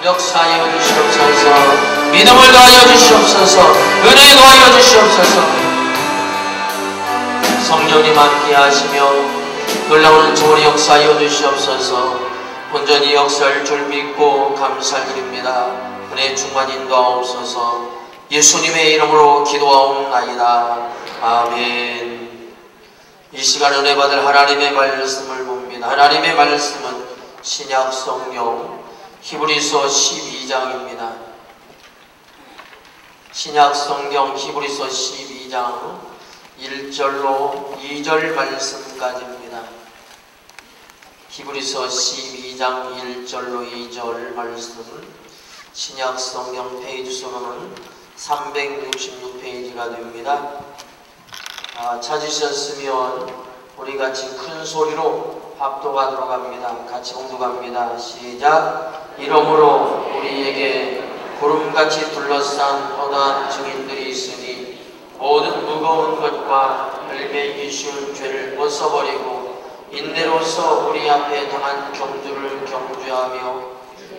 역사하여 주시옵소서. 믿음을 더하여 주시옵소서. 은혜 더하여 주시옵소서. 성령님 함께 하시며 놀라운 조리 역사하여 주시옵소서. 온전히 역사할 줄 믿고 감사드립니다. 은혜 충만 인도하옵소서. 예수님의 이름으로 기도하옵나이다. 아멘. 이 시간 은혜 받을 하나님의 말씀을 봅니다. 하나님의 말씀은 신약 성경 히브리서 12장입니다. 신약 성경 히브리서 12장 1절로 2절 말씀까지입니다. 히브리서 12장 1절로 2절 말씀, 신약 성경 페이지 수로는 366페이지가 됩니다. 찾으셨으면 우리 같이 큰 소리로 합독하도록 합니다. 같이 공독합니다. 시작. 이러므로 우리에게 구름같이 둘러싼 허다한 증인들이 있으니 모든 무거운 것과 열매이기 쉬운 죄를 벗어버리고 인내로서 우리 앞에 당한 경주를 경주하며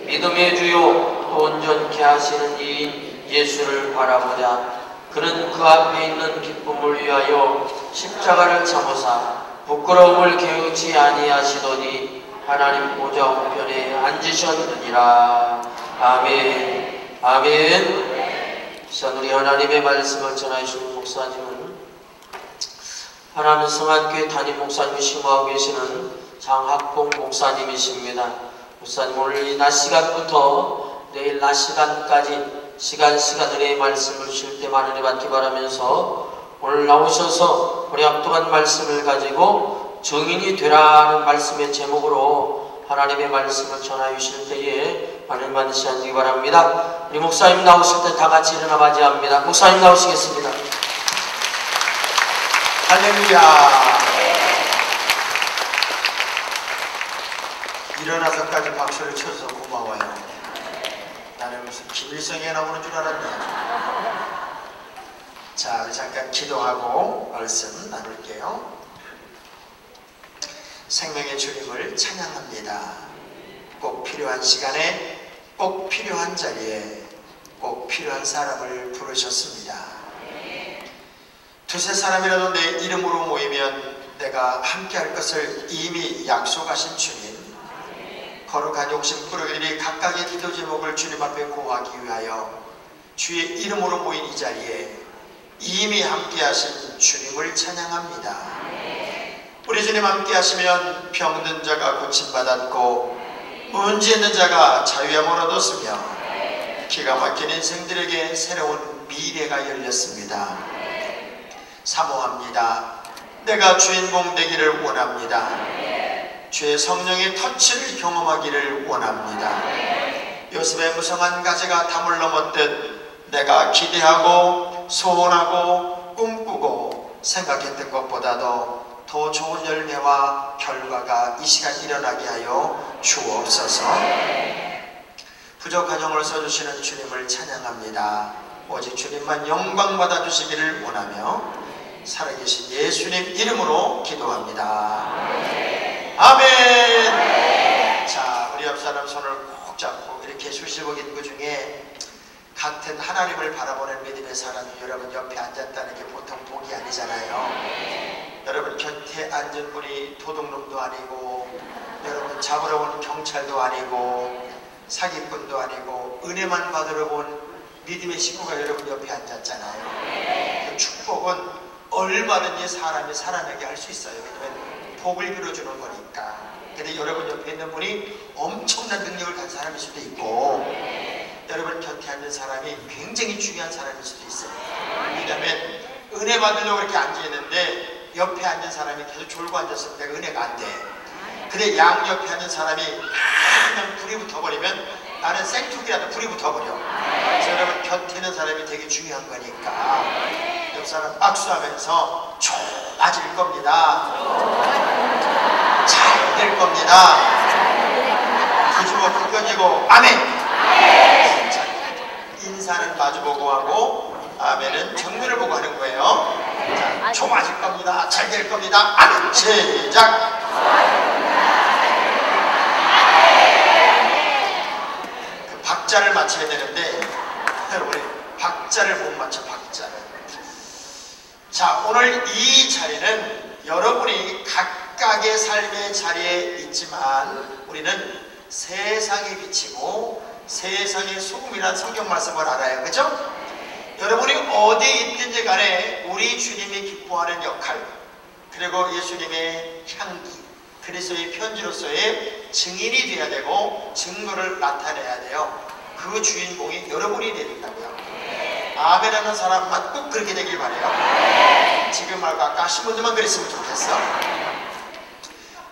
믿음의 주요 또 온전케 하시는 이인 예수를 바라보자. 그는 그 앞에 있는 기쁨을 위하여 십자가를 참으사 부끄러움을 개의치 아니하시더니 하나님 보좌 우편에 앉으셨느니라. 아멘. 아멘. 자, 우리 하나님의 말씀을 전하시는 목사님은 하나님 성안교회 담임 목사님이 심호하고 계시는 장학봉 목사님이십니다. 목사님 오늘 이 낮 시간부터 내일 낮 시간까지 시간 은혜의 말씀을 주실 때만 은혜 받기 바라면서 오늘 나오셔서 우리 합독한 말씀을 가지고 증인이 되라는 말씀의 제목으로 하나님의 말씀을 전하여 주실 때에 많은 만시 하시기 바랍니다. 우리 목사님 나오실 때 다 같이 일어나 맞이합니다. 목사님 나오시겠습니다. 할렐루야. 일어나서까지 박수를 쳐서 고마워요. 나는 무슨 김일성이 나오는 줄 알았네. 자, 우리 잠깐 기도하고 말씀 나눌게요. 생명의 주님을 찬양합니다. 꼭 필요한 시간에, 꼭 필요한 자리에, 꼭 필요한 사람을 부르셨습니다. 두세 사람이라도 내 이름으로 모이면 내가 함께할 것을 이미 약속하신 주님, 거룩한 욕심꾸러기들이 각각의 기도 제목을 주님 앞에 고하기 위하여 주의 이름으로 모인 이 자리에 이미 함께하신 주님을 찬양합니다. 우리 주님 함께하시면 병든 자가 고침받았고 문제 있는 자가 자유함을 얻었으며 기가 막힌 인생들에게 새로운 미래가 열렸습니다. 사모합니다. 내가 주인공 되기를 원합니다. 주의 성령의 터치를 경험하기를 원합니다. 요셉의 무성한 가지가 담을 넘었듯 내가 기대하고 소원하고 꿈꾸고 생각했던 것보다도 더 좋은 열매와 결과가 이 시간 일어나게 하여 주옵소서. 부족한 영을 써주시는 주님을 찬양합니다. 오직 주님만 영광 받아주시기를 원하며 살아계신 예수님 이름으로 기도합니다. 아멘. 자, 우리 옆 사람 손을 꼭 잡고 이렇게 수시복 인구 중에 같은 하나님을 바라보는 믿음의 사람이 여러분 옆에 앉았다는 게 보통 복이 아니잖아요. 여러분 곁에 앉은 분이 도둑놈도 아니고 여러분 잡으러 온 경찰도 아니고 사기꾼도 아니고 은혜만 받으러 온 믿음의 식구가 여러분 옆에 앉았잖아요. 그 축복은 얼마든지 사람이 살아나게 할 수 있어요. 왜냐면 복을 빌어주는 거니까. 근데 여러분 옆에 있는 분이 엄청난 능력을 가진 사람일 수도 있고 여러분 곁에 앉은 사람이 굉장히 중요한 사람일 수도 있어요. 왜냐면 은혜 받으려고 이렇게 앉아있는데 옆에 앉은 사람이 계속 졸고 앉았으면 내가 은혜가 안 돼. 근데 양옆에 앉은 사람이 그냥 불이 붙어버리면 나는 생투기라도 불이 붙어버려. 그래서 여러분 곁에 있는 사람이 되게 중요한 거니까 옆 사람 박수하면서 좋아질 겁니다. 잘 될 겁니다. 뒤집어 끄겨지고 아멘. 자, 인사는 마주보고 하고 아멘은 정면을 보고 하는 거예요. 자, 좋아질 겁니다. 잘 될 겁니다. 아멘. 시작. 그 박자를 맞춰야 되는데 우리 박자를 못 맞춰. 박자를. 자, 오늘 이 자리는 여러분이 각각의 삶의 자리에 있지만 우리는 세상에 비치고 세상의 소금이라는 성경 말씀을 알아요. 그죠? 여러분이 어디에 있든지 간에 우리 주님이 기뻐하는 역할, 그리고 예수님의 향기, 그리스도의 편지로서의 증인이 되어야 되고 증거를 나타내야 돼요. 그 주인공이 여러분이 되야 된다고요. 아멘 하는 사람만 꼭 그렇게 되길 바래요. 지금 말고 아까 하신 분들만 그랬으면 좋겠어.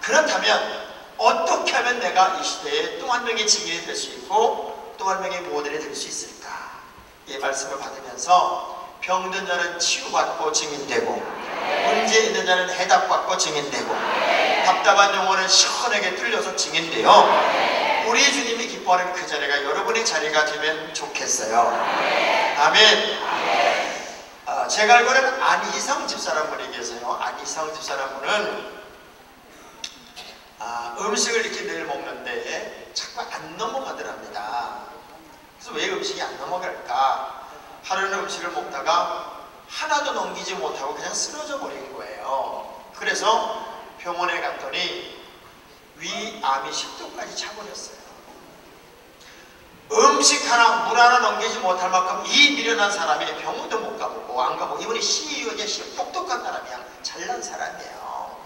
그렇다면 어떻게 하면 내가 이 시대에 또 한 명의 증인이 될 수 있고 또 한 명의 모델이 될 수 있을까? 이 말씀을 받으면서 병든 자는 치유받고 증인되고 문제 있는 자는 해답받고 증인되고 답답한 영혼은 시원하게 뚫려서 증인돼요. 우리 주님이 기뻐하는 그 자리가 여러분의 자리가 되면 좋겠어요. 아멘. 제가 알고는 안희상 집사람분이 계세요. 안희상 집사람분은 음식을 이렇게 늘 먹는데 자꾸 안 넘어가더랍니다. 그래서 왜 음식이 안 넘어갈까? 하루는 음식을 먹다가 하나도 넘기지 못하고 그냥 쓰러져 버린 거예요. 그래서 병원에 갔더니 위암이 10도까지 차버렸어요. 음식 하나, 물 하나 넘기지 못할 만큼 이 미련한 사람이 병원도 못 가보고 안 가보고, 이분이 CEO냐, 똑똑한 사람이야. 잘난 사람이에요.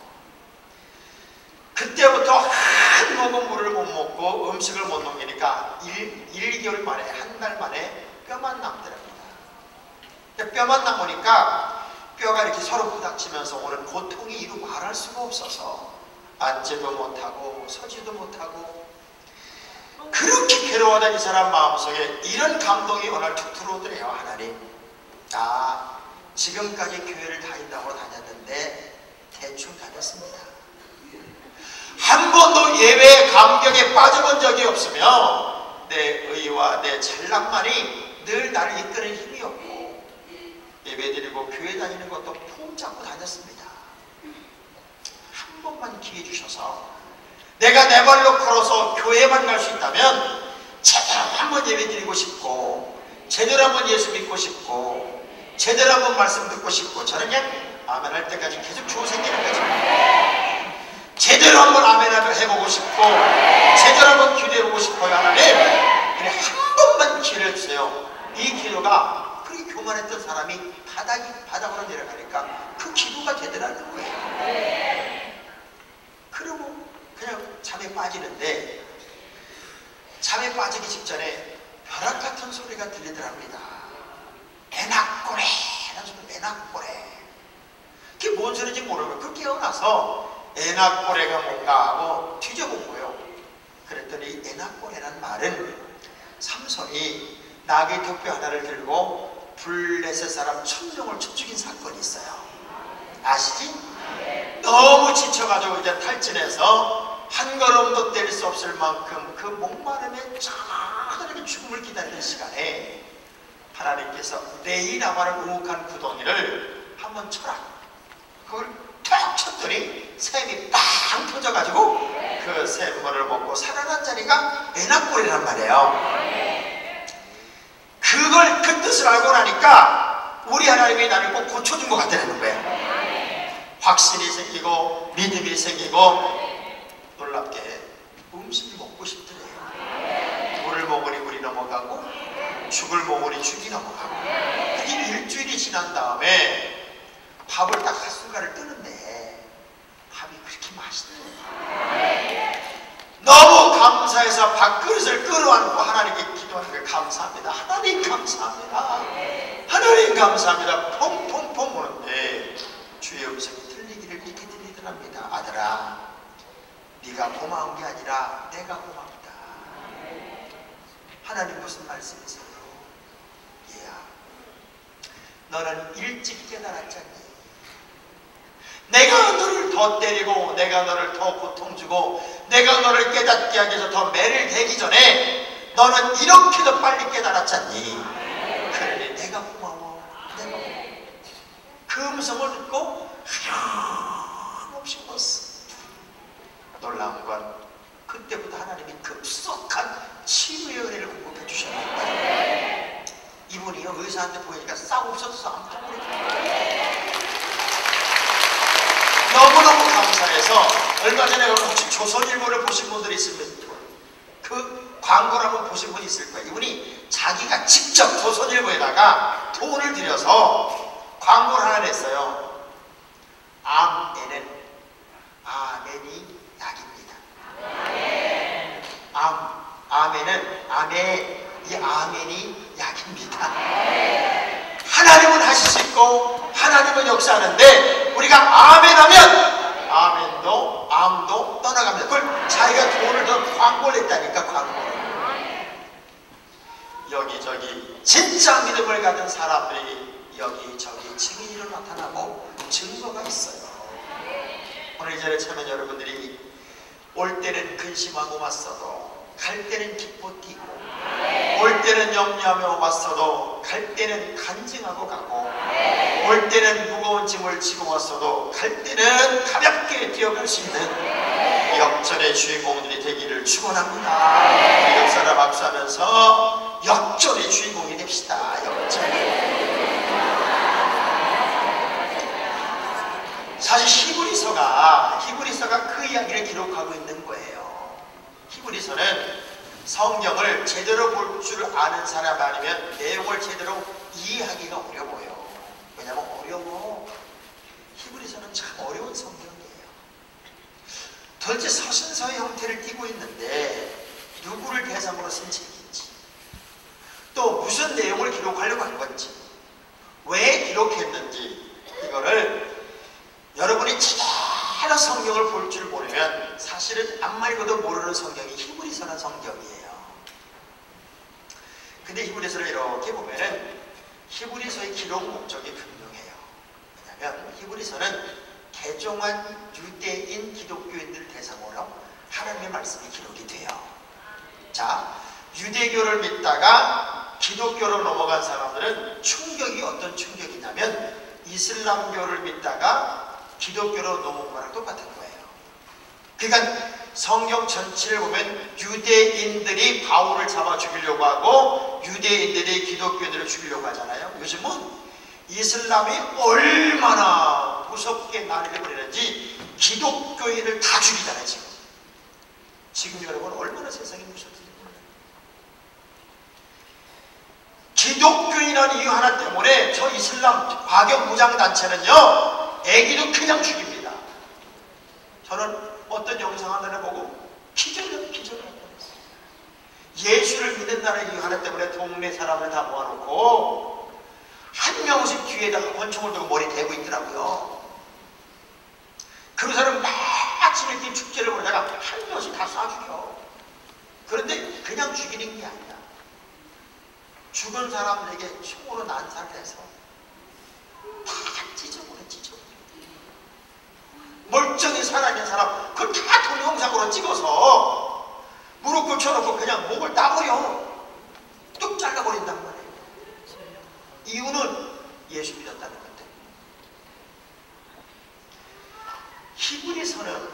그때부터 한 모금 물을 못 먹고 음식을 못 넘기니까 1개월 만에, 한 달 만에 뼈만 남더랍니다. 뼈만 남으니까 뼈가 이렇게 서로 부닥치면서 오는 고통이 이루 말할 수가 없어서 앉지도 못하고 서지도 못하고 그렇게 괴로워하던 이 사람 마음속에 이런 감동이 오늘 툭 들어오더래요. 하나님, 나 지금까지 교회를 다닌다고 다녔는데 대충 다녔습니다. 한 번도 예배 감격에 빠져본 적이 없으며 내 의와 내 잘난만이 늘 나를 이끄는 힘이었고 예배드리고 교회 다니는 것도 폼 잡고 다녔습니다. 한 번만 기회 주셔서 내가 내 발로 걸어서 교회만 갈 수 있다면 제대로 한번 예배드리고 싶고 제대로 한번 예수 믿고 싶고 제대로 한번 말씀 듣고 싶고, 저는 그냥 아멘 할 때까지 계속 주고 생기는 거죠. 제대로 한번 아멘 해보고 싶고 제대로 한번 기도해보고 싶어요. 하나님, 그래 한 번만 기회를 주세요. 이 기도가 그렇게 교만했던 사람이 바닥으로 내려가니까 그 기도가 되더라는 거예요. 그리고 그냥 잠에 빠지는데 잠에 빠지기 직전에 벼락 같은 소리가 들리더랍니다. 애낙고래 라는 소리. 애낙고래. 그게 뭔 소리인지 모르고 그 깨어나서 애낙고래가 뭔가 하고 뒤져본 거예요. 그랬더니 애낙고래란 말은 삼손이 나귀 턱뼈 하나를 들고 블레셋 사람 1000명을 쳐 죽인 사건이 있어요. 아시지? 너무 지쳐가지고 이제 탈진해서 한 걸음도 뗄 수 없을 만큼 그 목마름에 차분하게 죽음을 기다리는 시간에 하나님께서 레이나바를 우묵한 구덩이를 한번 쳐라. 그걸 탁 쳤더니 샘이 빵 터져가지고 그 샘물을 먹고 살아난 자리가 애낙골이란 말이에요. 그걸 그 뜻을 알고 나니까 우리 하나님이 나를 꼭 고쳐준 것 같다는 거예요. 확신이 생기고 믿음이 생기고 놀랍게 음식이 먹고 싶더래요. 물을 먹으니 물이 넘어가고 죽을 먹으니 죽이 넘어가고. 그게 일주일이 지난 다음에 밥을 딱 한 숟갈을 뜨는데 밥이 그렇게 맛있더래요. 너무 감사해서 밥그릇을 끌어안고 하나님께 기도하는 게 감사합니다. 하나님 감사합니다. 하나님 감사합니다. 펑펑펑 오는데 주의 음성이 들리기를 이렇게 들리더랍니다. 아들아, 네가 고마운 게 아니라 내가 고맙다. 하나님 무슨 말씀이세요? 얘야, 너는 일찍 깨달았잖니. 내가 너를 더 때리고 내가 너를 더 고통 주고 내가 너를 깨닫게 하기 위해서 더 매를 대기 전에 너는 이렇게도 빨리 깨달았잖니. 그러니 내가 고마워. 내가 고마워. 그 음성을 듣고 한없이 웃었어. 놀라운 건 그때부터 하나님이 급속한 치유의 은혜를 공급해 주셨는데 이분이요 의사한테 보이니까 싹 없어져서 안 보이더라고요. 너무너무 감사해서 얼마 전에 혹시 조선일보를 보신 분들이 있으면 그 광고를 한번 보신 분이 있을 거예요. 이분이 자기가 직접 조선일보에다가 돈을 들여서 광고를 하나 냈어요. 암에는 아멘이 약입니다. 암에는 이 아멘이 약입니다. 하나님은 하실 수 있고 하나님은 역사하는데 우리가 아멘하면 아멘도 암도 떠나갑니다. 그걸 자기가 돈을 더 광고를 냈다니까. 광고를 여기저기 진짜 믿음을 가진 사람들이 여기저기 증인으로 나타나고 증거가 있어요. 오늘 이 자리에 참여 여러분들이 올 때는 근심하고 왔어도 갈 때는 기뻐 뛰고 올 때는 염려하며 왔어도 갈 때는 간증하고 가고 올 때는 무거운 짐을 지고 왔어도 갈 때는 가볍게 뛰어갈 수 있는 역전의 주인공들이 되기를 축원합니다. 우리 역사를 박수하면서 역전의 주인공이 됩시다. 역전. 사실 히브리서가 그 이야기를 기록하고 있는 거예요. 히브리서는 성경을 제대로 볼 줄 아는 사람 아니면 내용을 제대로 이해하기가 어려워요. 왜냐하면 어려워. 히브리서는 참 어려운 성경이에요. 도대체 서신서의 형태를 띠고 있는데 누구를 대상으로 쓴 책인지 또 무슨 내용을 기록하려고 한 건지 왜 기록했는지 이거를 여러분이 제대로 성경을 볼 줄 모르면 사실은 안 말고도 모르는 성경이 히브리서라는 성경이에요. 근데 히브리서를 이렇게 보면은 히브리서의 기록 목적이 분명해요. 왜냐하면 히브리서는 개종한 유대인 기독교인들 대상으로 하나님의 말씀이 기록이 돼요. 자, 유대교를 믿다가 기독교로 넘어간 사람들은 충격이 어떤 충격이냐면 이슬람교를 믿다가 기독교로 넘어온 거랑 똑같은 거예요. 그러니까 성경 전체를 보면 유대인들이 바울을 잡아 죽이려고 하고 유대인들이 기독교인들을 죽이려고 하잖아요. 요즘은 이슬람이 얼마나 무섭게 난리를 부리는지 기독교인을 다 죽이잖아요. 지금 여러분 얼마나 세상이 무섭는지 몰라요. 기독교인이라는 이유 하나 때문에 저 이슬람 과격 무장단체는요 애기도 그냥 죽입니다. 저는 어떤 영상 하나를 보고 기절을 할 뻔했어요. 예수를 믿는다는 이유 하나 때문에 동네 사람을 다 모아놓고 한 명씩 뒤에다가 권총을 들고 머리 대고 있더라고요. 그런 사람 마침 이렇게 축제를 보다가 한 명씩 다 쏴 죽여. 그런데 그냥 죽이는 게 아니라 죽은 사람들에게 총으로 난사를 해서 다 찢어버려. 멀쩡히 살아있는 사람 그걸 다 동영상으로 찍어서 무릎 꿇혀놓고 그냥 목을 따버려. 뚝 잘라버린단 말이에요. 이유는 예수 믿었다는 건데. 히브리서는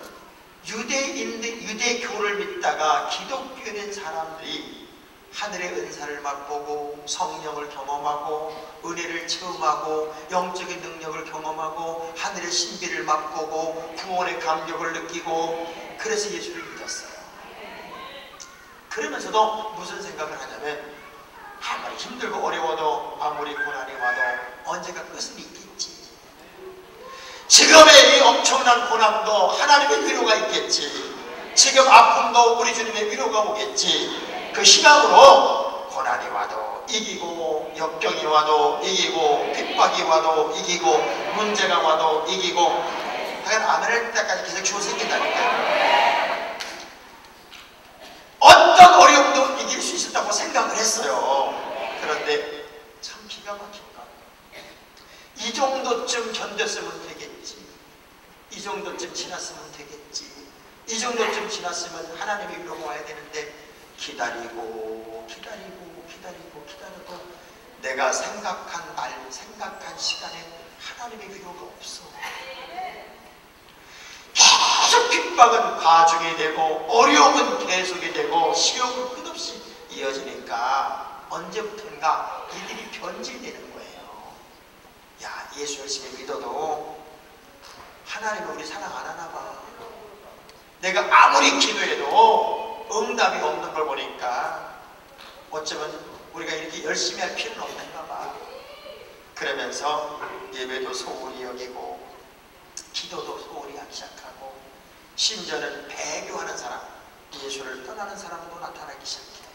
유대교를 믿다가 기독교인 사람들이 하늘의 은사를 맛보고 성령을 경험하고 은혜를 체험하고 영적인 능력을 경험하고 하늘의 신비를 맛보고 구원의 감격을 느끼고 그래서 예수를 믿었어요. 그러면서도 무슨 생각을 하냐면 아무리 힘들고 어려워도 아무리 고난이 와도 언젠가 끝은 있겠지. 지금의 이 엄청난 고난도 하나님의 위로가 있겠지. 지금 아픔도 우리 주님의 위로가 오겠지. 그 희망으로 고난이 와도 이기고 역경이 와도 이기고 핍박이 와도 이기고 문제가 와도 이기고 하여간 아멘할 때까지 계속 주어 생긴다니까요. 어떤 어려움도 이길 수 있었다고 생각을 했어요. 그런데 참 기가 막힌다. 이 정도쯤 견뎠으면 되겠지. 이 정도쯤 지났으면 되겠지. 이 정도쯤 지났으면 하나님의 위로가 와야 되는데 기다리고 기다려도 내가 생각한 날, 생각한 시간에 하나님의 위로가 없어. 계속 핍박은 과중이 되고 어려움은 계속이 되고 시험은 끝없이 이어지니까 언제부턴가 이들이 변질되는 거예요. 야, 예수 열심히 믿어도 하나님은 우리 사랑 안 하나 봐. 내가 아무리 기도해도 응답이 없는 걸 보니까 어쩌면 우리가 이렇게 열심히 할 필요는 없는가 봐. 그러면서 예배도 소홀히 여기고 기도도 소홀히 하기 시작하고 심지어는 배교하는 사람, 예수를 떠나는 사람도 나타나기 시작해요.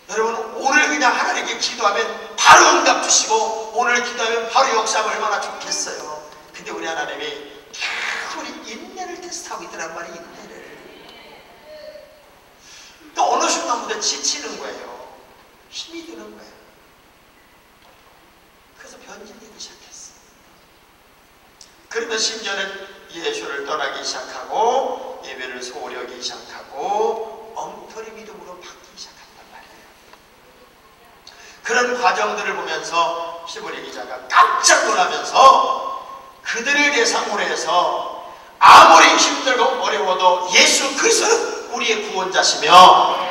여러분, 오늘 그냥 하나님께 기도하면 바로 응답 주시고 오늘 기도하면 바로 역사하면 얼마나 좋겠어요. 근데 우리 하나님이 우리 인내를 테스트하고 있더란 말이에요. 인내를. 또 어느 순간부터 지치는 거예요. 힘이 드는 거예요. 그래서 변질되기 시작했어요. 그러면 심지어는 예수를 떠나기 시작하고 예배를 소홀히 여기기 시작하고 엉터리 믿음으로 바뀌기 시작한단 말이에요. 그런 과정들을 보면서 히브리 기자가 깜짝 놀라면서 그들을 대상으로 해서 아무리 힘들고 어려워도 예수 그리스도는 우리의 구원자시며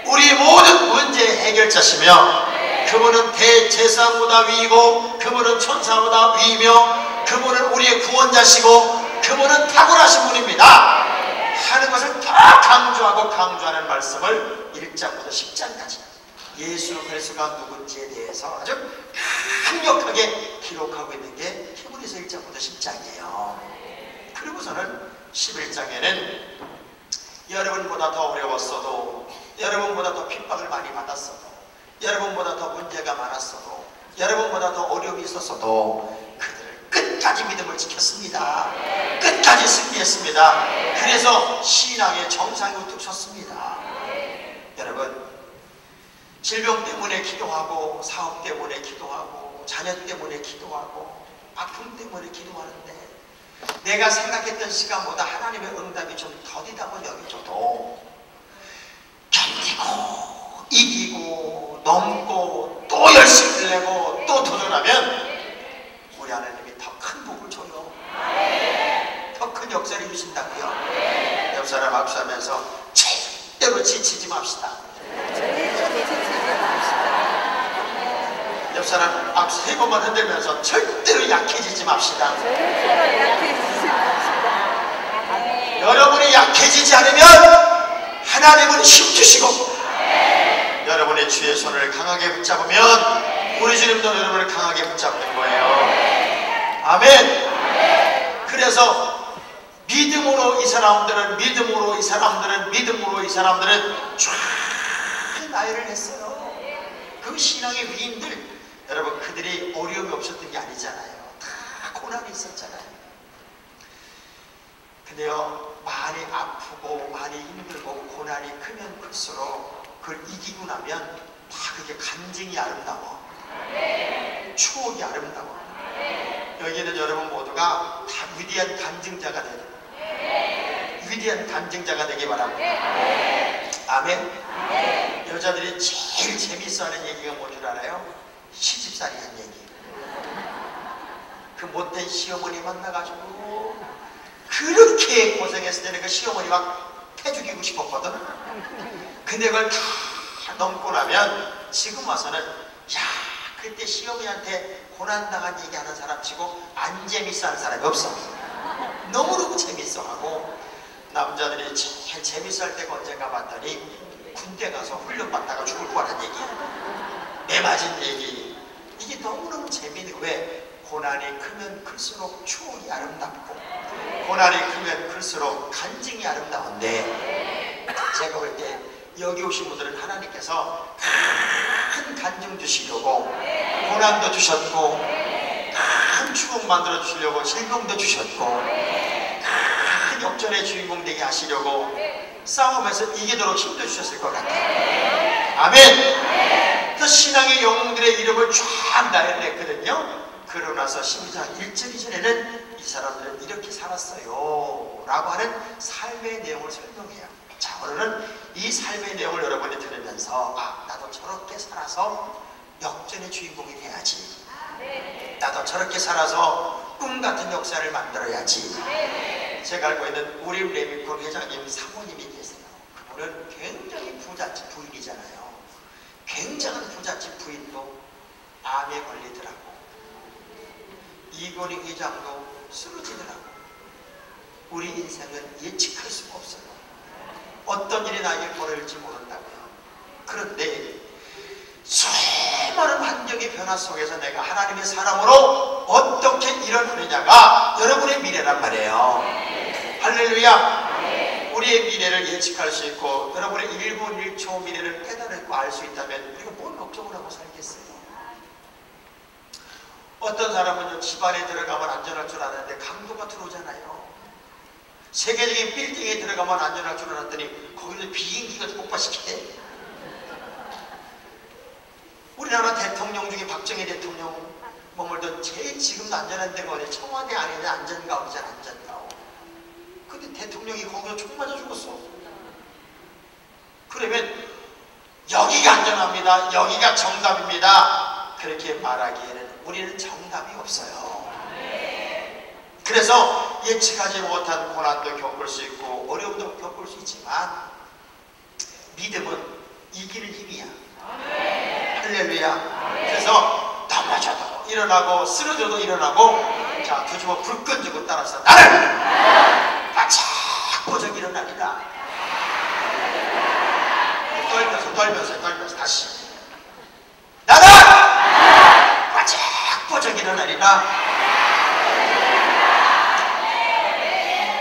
우리의 모든 문제의 해결자시며 그분은 대제사장보다 위이고 그분은 천사보다 위이며 그분은 우리의 구원자시고 그분은 탁월하신 분입니다 하는 것을 다 강조하고 강조하는 말씀을 1장부터 10장까지 예수 그리스도가 누군지에 대해서 아주 강력하게 기록하고 있는 게 히브리서 1장부터 10장이에요. 그리고서는 11장에는 여러분보다 더 어려웠어도 여러분보다 더 핍박을 많이 받았어도 여러분보다 더 문제가 많았어도 여러분보다 더 어려움이 있었어도 그들을 끝까지 믿음을 지켰습니다. 끝까지 승리했습니다. 그래서 신앙의 정상에 우뚝 섰습니다. 여러분, 질병 때문에 기도하고 사업 때문에 기도하고 자녀 때문에 기도하고 아픔 때문에 기도하는데 내가 생각했던 시간보다 하나님의 응답이 좀 더디다고 여겨져도 견디고 이기고 넘고 또 열심히 내고 또 도전하면 우리 하나님이 더 큰 복을 줘요. 더 큰 역사를 주신다고요. 옆 사람 악수하면서 절대로 지치지 맙시다. 옆 사람 악수 3번만 흔들면서 절대로 약해지지 맙시다. 여러분이 약해지지 않으면 하나님은 힘주시고 여러분의 주의 손을 강하게 붙잡으면 우리 주님도 여러분을 강하게 붙잡는 거예요. 아멘. 그래서 믿음으로 이 사람들은 쫙 나열을 했어요. 그 신앙의 위인들, 여러분 그들이 어려움이 없었던 게 아니잖아요. 다 고난이 있었잖아요. 근데요, 많이 아프고 많이 힘들고 고난이 크면 클수록 그걸 이기고 나면 다 그게 간증이 아름다워. 추억이 아름다워. 여기는 여러분 모두가 다 위대한 간증자가 되는 위대한 간증자가 되기 바랍니다. 아멘. 여자들이 제일 재밌어하는 얘기가 뭔 줄 알아요? 시집살이 한 얘기. 그 못된 시어머니 만나가지고 그렇게 고생했을 때는 그 시어머니 막 패죽이고 싶었거든. 근데 그걸 다 넘고 나면 지금 와서는 야, 그때 시어머니한테 고난당한 얘기하는 사람 치고 안 재밌어하는 사람이 없어. 너무너무 재밌어하고 남자들이 제일 재밌어할 때가 언젠가 봤더니 군대 가서 훈련받다가 죽을 뻔한 얘기, 매 맞은 얘기. 이게 너무너무 재미있는. 왜? 고난이 크면 클수록 추억이 아름답고 고난이 크면 클수록 간증이 아름다운데 제가 볼 때 여기 오신 분들은 하나님께서 큰 간증 주시려고 고난도 주셨고 큰 추억 만들어 주시려고 즐거움도 주셨고 큰 역전의 주인공 되게 하시려고 싸움에서 이기도록 힘도 주셨을 것 같아요. 아멘. 그 신앙의 영웅들의 이름을 쫙 나열했거든요. 그러고 나서 12장 1절 이전에는 이 사람들은 이렇게 살았어요 라고 하는 삶의 내용을 설명해요. 자, 오늘은 이 삶의 내용을 여러분이 들으면서 아, 나도 저렇게 살아서 역전의 주인공이 돼야지. 나도 저렇게 살아서 꿈 같은 역사를 만들어야지. 제가 알고 있는 우리 레미콘 회장님 사모님이 계세요. 그분은 굉장히 부잣집 부인이잖아요. 굉장한 부잣집 부인도 암에 걸리더라고. 이건희 회장도 쓰러지더라고. 우리 인생은 예측할 수가 없어요. 어떤 일이 나에게 벌어질지 모른다고요. 그런데 수많은 환경의 변화 속에서 내가 하나님의 사람으로 어떻게 일어나느냐가 여러분의 미래란 말이에요. 할렐루야. 우리의 미래를 예측할 수 있고 여러분의 1분 1초 미래를 깨달고 알 수 있다면 우리가 뭘 걱정을 하고 살겠어요. 어떤 사람은요, 집안에 들어가면 안전할 줄 아는데 강도가 들어오잖아요. 세계적인 빌딩에 들어가면 안전할 줄 알았더니 거기서 비행기가 폭파시키대. 우리나라 대통령 중에 박정희 대통령 머물던 제일 지금도 안전한 데가 어디 청와대 안에 있는 안전가옥이잖아. 안전가옥. 근데 대통령이 거기서 총 맞아 죽었어. 그러면 여기가 안전합니다, 여기가 정답입니다, 그렇게 말하기에는 우리는 정답이 없어요. 그래서 예측하지 못한 고난도 겪을 수 있고 어려움도 겪을 수 있지만 믿음은 이기는 힘이야. 할렐루야. 그래서 넘어져도 일어나고 쓰러져도 일어나고, 자, 두 주먹 불 끈주고 따라서 나를 바짝 보적 일어나리라. 떨면서 다시 나를 바짝 보적 일어나리라.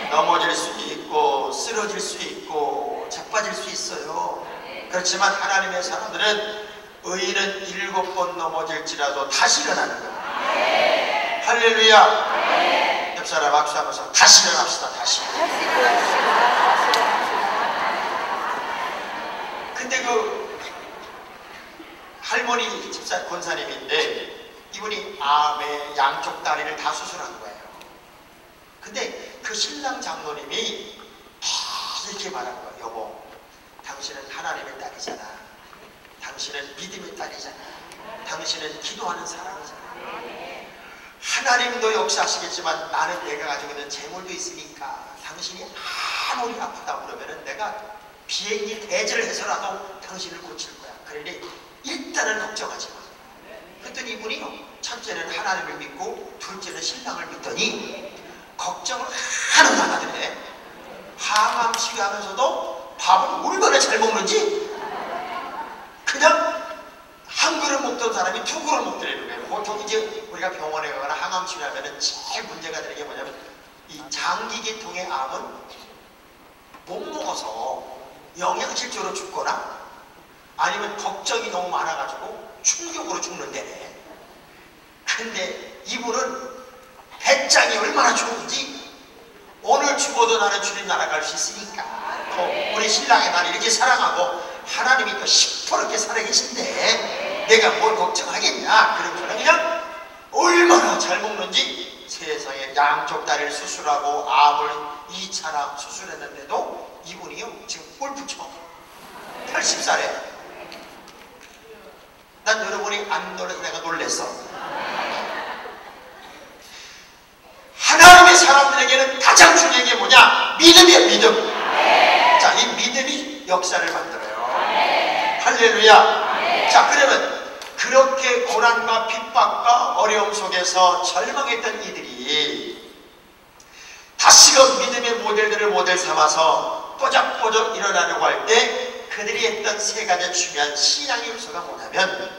넘어질 수 있고 쓰러질 수 있고 자빠질 수 있어요. 그렇지만 하나님의 사람들은 의인은 7번 넘어질지라도 다시 일어나는 거예요. 할렐루야. 옆 사람 악수하면서 다시 일어납시다. 다시. 근데 그 할머니 집사 권사님인데 이분이 암의 양쪽 다리를 다 수술한 거예요. 근데 그 신랑 장로님이 이렇게 말한 거예요. 여보, 당신은 하나님의 딸이잖아. 당신은 믿음의 딸이잖아. 당신은 기도하는 사람이잖아. 하나님도 역사하시겠지만 나는 내가 가지고 있는 재물도 있으니까 당신이 아무리 아프다 그러면은 내가 비행기 대절을 해서라도 당신을 고칠 거야. 그러니 일단은 걱정하지 마. 그랬더니 이분이요, 첫째는 하나님을 믿고 둘째는 신랑을 믿더니 걱정을 하는 나가더래. 항암 치료하면서도 밥을 얼마나 잘 먹는지 그냥 한 그릇 먹던 사람이 2그릇 먹더라는 거예요. 보통 이제 우리가 병원에 가거나 항암 치료하면 제일 문제가 되는 게 뭐냐면 이 장기계통의 암은 못 먹어서 영양실조로 죽거나 아니면 걱정이 너무 많아가지고 충격으로 죽는다네. 근데 이분은 배짱이 얼마나 좋은지 오늘 죽어도 나는 주님 나라 갈 수 있으니까 또 우리 신랑이 나를 이렇게 사랑하고 하나님이 또 시퍼렇게 살아계신데 내가 뭘 걱정하겠냐. 그러면서 그냥 얼마나 잘 먹는지 세상에 양쪽 다리를 수술하고 암을 2차나 수술했는데도 이분이요 지금 골프 쳐 80살에. 난 여러분이 안 놀라서 내가 놀랬어. 하나님의 사람들에게는 가장 중요한 게 뭐냐? 믿음이야, 믿음. 자, 이 믿음이 역사를 만들어요. 할렐루야. 자, 그러면 그렇게 고난과 핍박과 어려움 속에서 절망했던 이들이 다시금 믿음의 모델들을 모델 삼아서 뽀적뽀적 일어나려고 할 때 그들이 했던 세 가지 중요한 신앙의 요소가 뭐냐면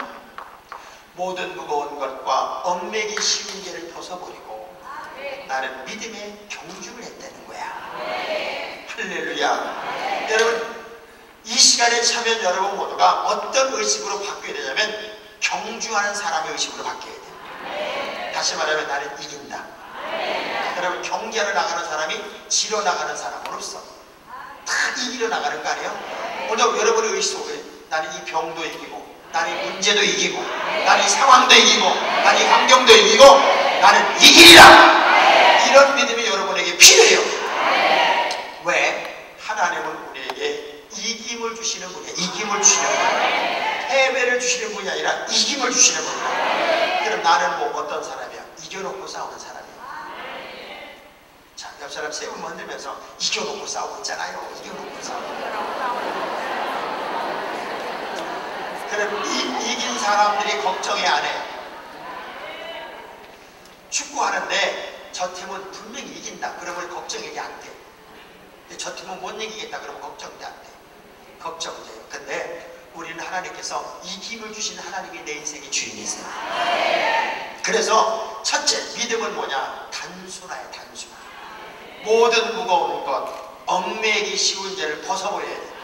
모든 무거운 것과 얽매기 쉬운 길을 벗어버리고 나는 믿음의 경주를 했다는 거야. 할렐루야. 여러분, 이 시간에 참여한 여러분 모두가 어떤 의식으로 바뀌어야 되냐면 경주하는 사람의 의식으로 바뀌어야 돼요. 다시 말하면 나는 이긴다. 여러분, 경기하러 나가는 사람이 지러 나가는 사람은 없어. 다 이기러 나가는 거 아니에요? 오늘 여러분의 의식 속에 나는 이 병도 이기고 나는 이 문제도 이기고 나는 이 상황도 이기고 나는 이 환경도 이기고 나는 이기리라. 이런 믿음이 여러분에게 필요해요. 왜? 하나님은 우리에게 이김을 주시는 분이에요. 이김을 주시는 분이에요. 패배를 주시는 분이 아니라 이김을 주시는 분이에요. 그럼 나는 뭐 어떤 사람이야? 이겨놓고 싸우는 사람이야. 자, 옆 사람 세우면 흔들면서 이겨놓고 싸우고 있잖아요. 이겨놓고 싸우고. 그럼 이긴 사람들이 걱정이 안 해. 축구하는데 저 팀은 분명히 이긴다. 그러면 걱정이 안 돼. 근데 저 팀은 못 이기겠다. 그러면 걱정이 안 돼. 걱정돼요. 근데 우리는 하나님께서 이김을 주신 하나님이 내 인생의 주인이세요. 그래서 첫째, 믿음은 뭐냐? 단순화예요. 단순화. 모든 무거운 것, 얽매이기 쉬운 죄를 벗어버려야 돼요.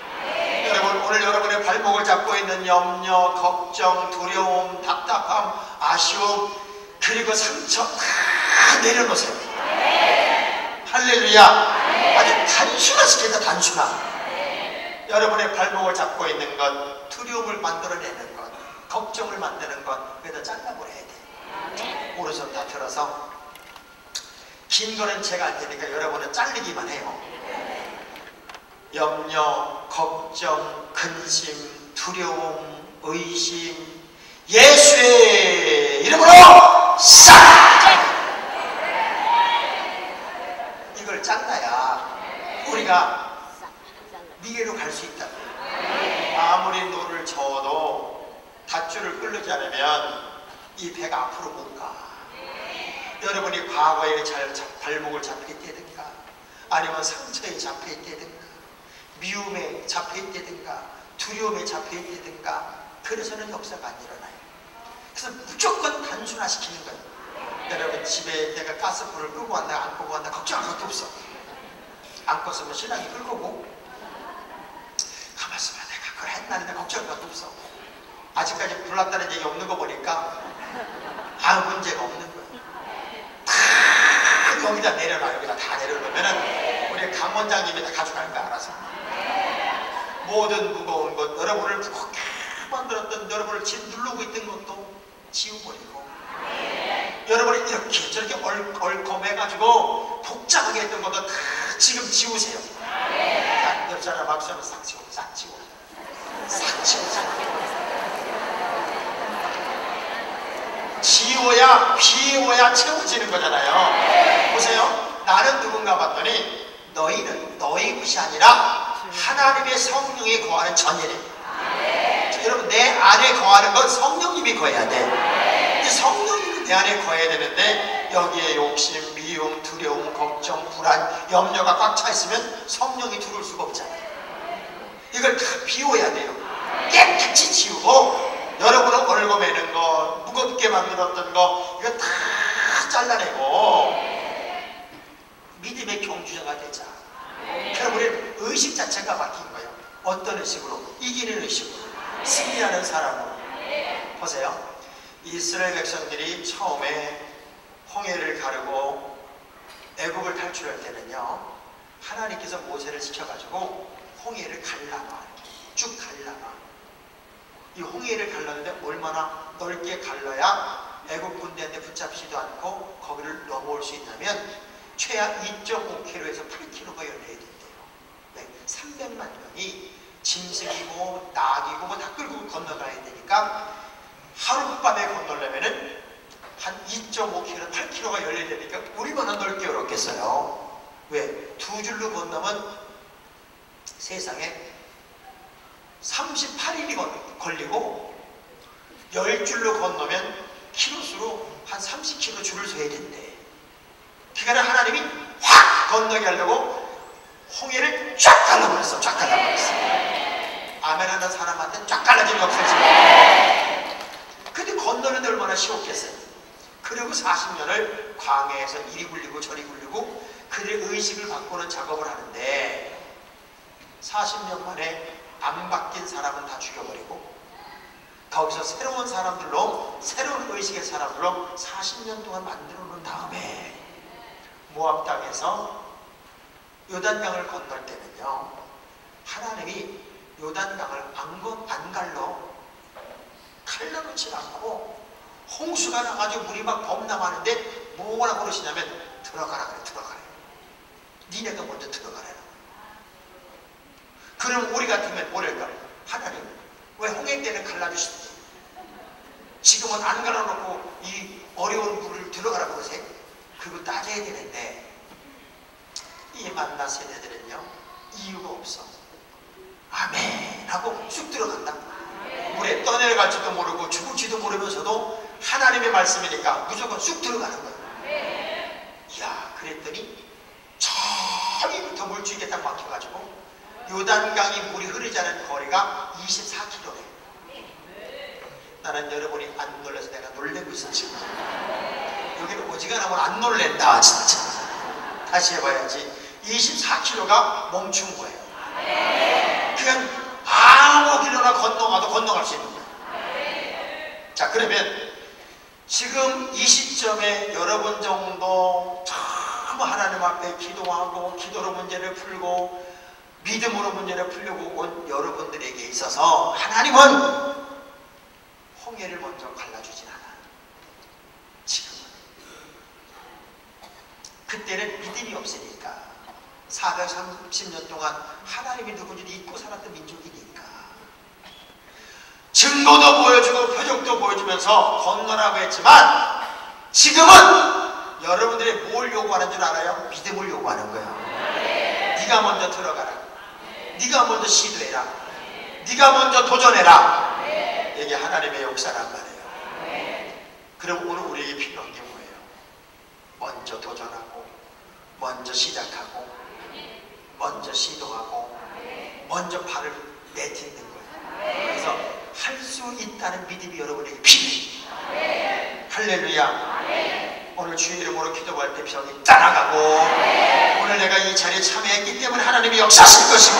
여러분, 오늘 여러분의 발목을 잡고 있는 염려, 걱정, 두려움, 답답함, 아쉬움, 그리고 상처 다 내려놓으세요. 할렐루야. 아주 단순화시킨다. 단순화. 여러분의 발목을 잡고 있는 것, 두려움을 만들어내는 것, 걱정을 만드는 것, 그래도 잘라버려야 돼. 오른손 다 들어서. 긴 거는 제가 할 테니까 여러분은 잘리기만 해요. 염려, 걱정, 근심, 두려움, 의심, 예수의 이름으로 싹! 이걸 잘라야 우리가 미래로 갈 수 있다. 아무리 노를 저어도 닷줄을 끌지 않으면 이 배가 앞으로 못 가. 여러분이 과거에 발목을 잡혀있다든가, 아니면 상처에 잡혀있다든가, 미움에 잡혀있다든가, 두려움에 잡혀있다든가, 그래서는 역사가 안 일어나요. 그래서 무조건 단순화시키는 거예요. 여러분, 집에 내가 가스불을 끄고 간다, 안 끄고 간다, 걱정할 것도 없어. 안 껐으면 신랑이 끌 거고, 가만있어 봐, 내가 그걸 했나는데 걱정할 것도 없어. 아직까지 불났다는 얘기 없는 거 보니까 아무 문제가 없는 거예요. 다 여기다 내려놔. 여기다 다 내려놓으면은 우리 강 원장님이 다 가져갈 거야. 알아서. 모든 무거운 것, 여러분을 무겁게 만들었던, 여러분을 짓누르고 있던 것도 지워버리고, 여러분이 이렇게 저렇게 얼컴해가지고 복잡하게 했던 것도 다 지금 지우세요. 자, 옆 사람 박수 한번 싹 지워, 싹 지워, 싹 지워, 싹 지워야, 비워야 채워지는 거잖아요. 보세요. 나는 누군가 봤더니 너희는 너희 것이 아니라 하나님의 성령이 거하는 전이래. 여러분, 내 안에 거하는 건 성령님이 거해야 돼. 성령님이 내 안에 거해야 되는데 여기에 욕심, 미움, 두려움, 걱정, 불안, 염려가 꽉 차 있으면 성령이 들어올 수가 없잖아요. 이걸 다 비워야 돼요. 깨끗이 지우고, 여러분은 얼거매는 거, 무겁게 만들었던 거, 이거 다 잘라내고 믿음의 경주자가 되자. 그럼 우리는 의식 자체가 바뀐 거예요. 어떤 의식으로? 이기는 의식으로, 승리하는 사람으로. 보세요. 이스라엘 백성들이 처음에 홍해를 가르고 애국을 탈출할 때는요, 하나님께서 모세를 시켜가지고 홍해를 갈라놔. 쭉 갈라놔. 이 홍해를 갈랐는데 얼마나 넓게 갈라야 애국 군대한테 붙잡지도 않고 거기를 넘어올 수 있냐면 최하 2.5km에서 8km가 열려야 된대요. 네, 300만 명이 짐승이고 낙이고 뭐 다 끌고 건너가야 되니까 하룻밤에 건너려면은 한 2.5km, 8km가 열려야 되니까 얼마나 넓게 열었겠어요. 왜? 두 줄로 건너면 세상에 38일이 걸리고 10줄로 건너면 키로수로 한 30km 줄을 서야 된대. 그러니까 하나님이 확 건너게 하려고 홍해를 쫙 갈라버렸어. 쫙 갈라버렸어. 아멘 하는 사람한테 쫙 갈라진 거 없었지만, 근데 건너는데 얼마나 쉬웠겠어요. 그리고 40년을 광야에서 이리 굴리고 저리 굴리고 그들의 의식을 바꾸는 작업을 하는데 40년 만에 안 바뀐 사람은 다 죽여버리고 거기서 새로운 사람들로, 새로운 의식의 사람들로 40년 동안 만들어 놓은 다음에 모압 땅에서 요단강을 건널 때는요, 하나님이 요단강을 안 갈라놓지 않고 홍수가 나가지고 물이 막 범람하는데 뭐라 그러시냐면 들어가라 그래. 들어가라. 니네가 먼저 들어가라. 그럼 우리 같으면 뭐랄까? 하나님, 왜 홍해 때는 갈라주시지? 지금은 안 갈라놓고 이 어려운 물을 들어가라고 그러세요? 그거 따져야 되는데 이 만나 세대들은요 이유가 없어. 아멘 하고 쑥 들어간다. 물에 떠내려갈지도 모르고 죽을지도 모르면서도 하나님의 말씀이니까 무조건 쑥 들어가는 거예요. 이야, 그랬더니 저기부터 물줄기에 딱 막혀가지고 요단강이 물이 흐르지 않은 거리가 24km래. 나는 여러분이 안 놀라서 내가 놀래고 있어 지금. 여기는 어지간하면 안 놀랜다 진짜. 다시 해봐야지. 24km가 멈춘 거예요. 그냥 아무 길로나 건너가도 건너갈 수 있는 거예요. 자, 그러면 지금 이 시점에 여러분 정도 참 하나님 앞에 기도하고 기도로 문제를 풀고 믿음으로 문제를 풀려고 온 여러분들에게 있어서 하나님은 홍해를 먼저 갈라주진 않아요. 지금은. 그때는 믿음이 없으니까 430년 동안 하나님이 누군지 잊고 살았던 민족이니까 증거도 보여주고 표적도 보여주면서 건너라고 했지만 지금은 여러분들이 뭘 요구하는 줄 알아요? 믿음을 요구하는 거예요. 네가 먼저 들어가라. 네가 먼저 시도해라. 네가 먼저 도전해라. 이게 하나님의 역사란 말이에요. 그럼 오늘 우리에게 필요한 게 뭐예요? 먼저 도전하고 먼저 시작하고 먼저 시도하고 먼저 발을 내딛는 거예요. 그래서 할 수 있다는 믿음이 여러분에게 필요해요. 할렐루야. 오늘 주의 이름으로 기도할 때 병이 떠나가고 오늘 내가 이 자리에 참여했기 때문에 하나님이 역사하실 것이고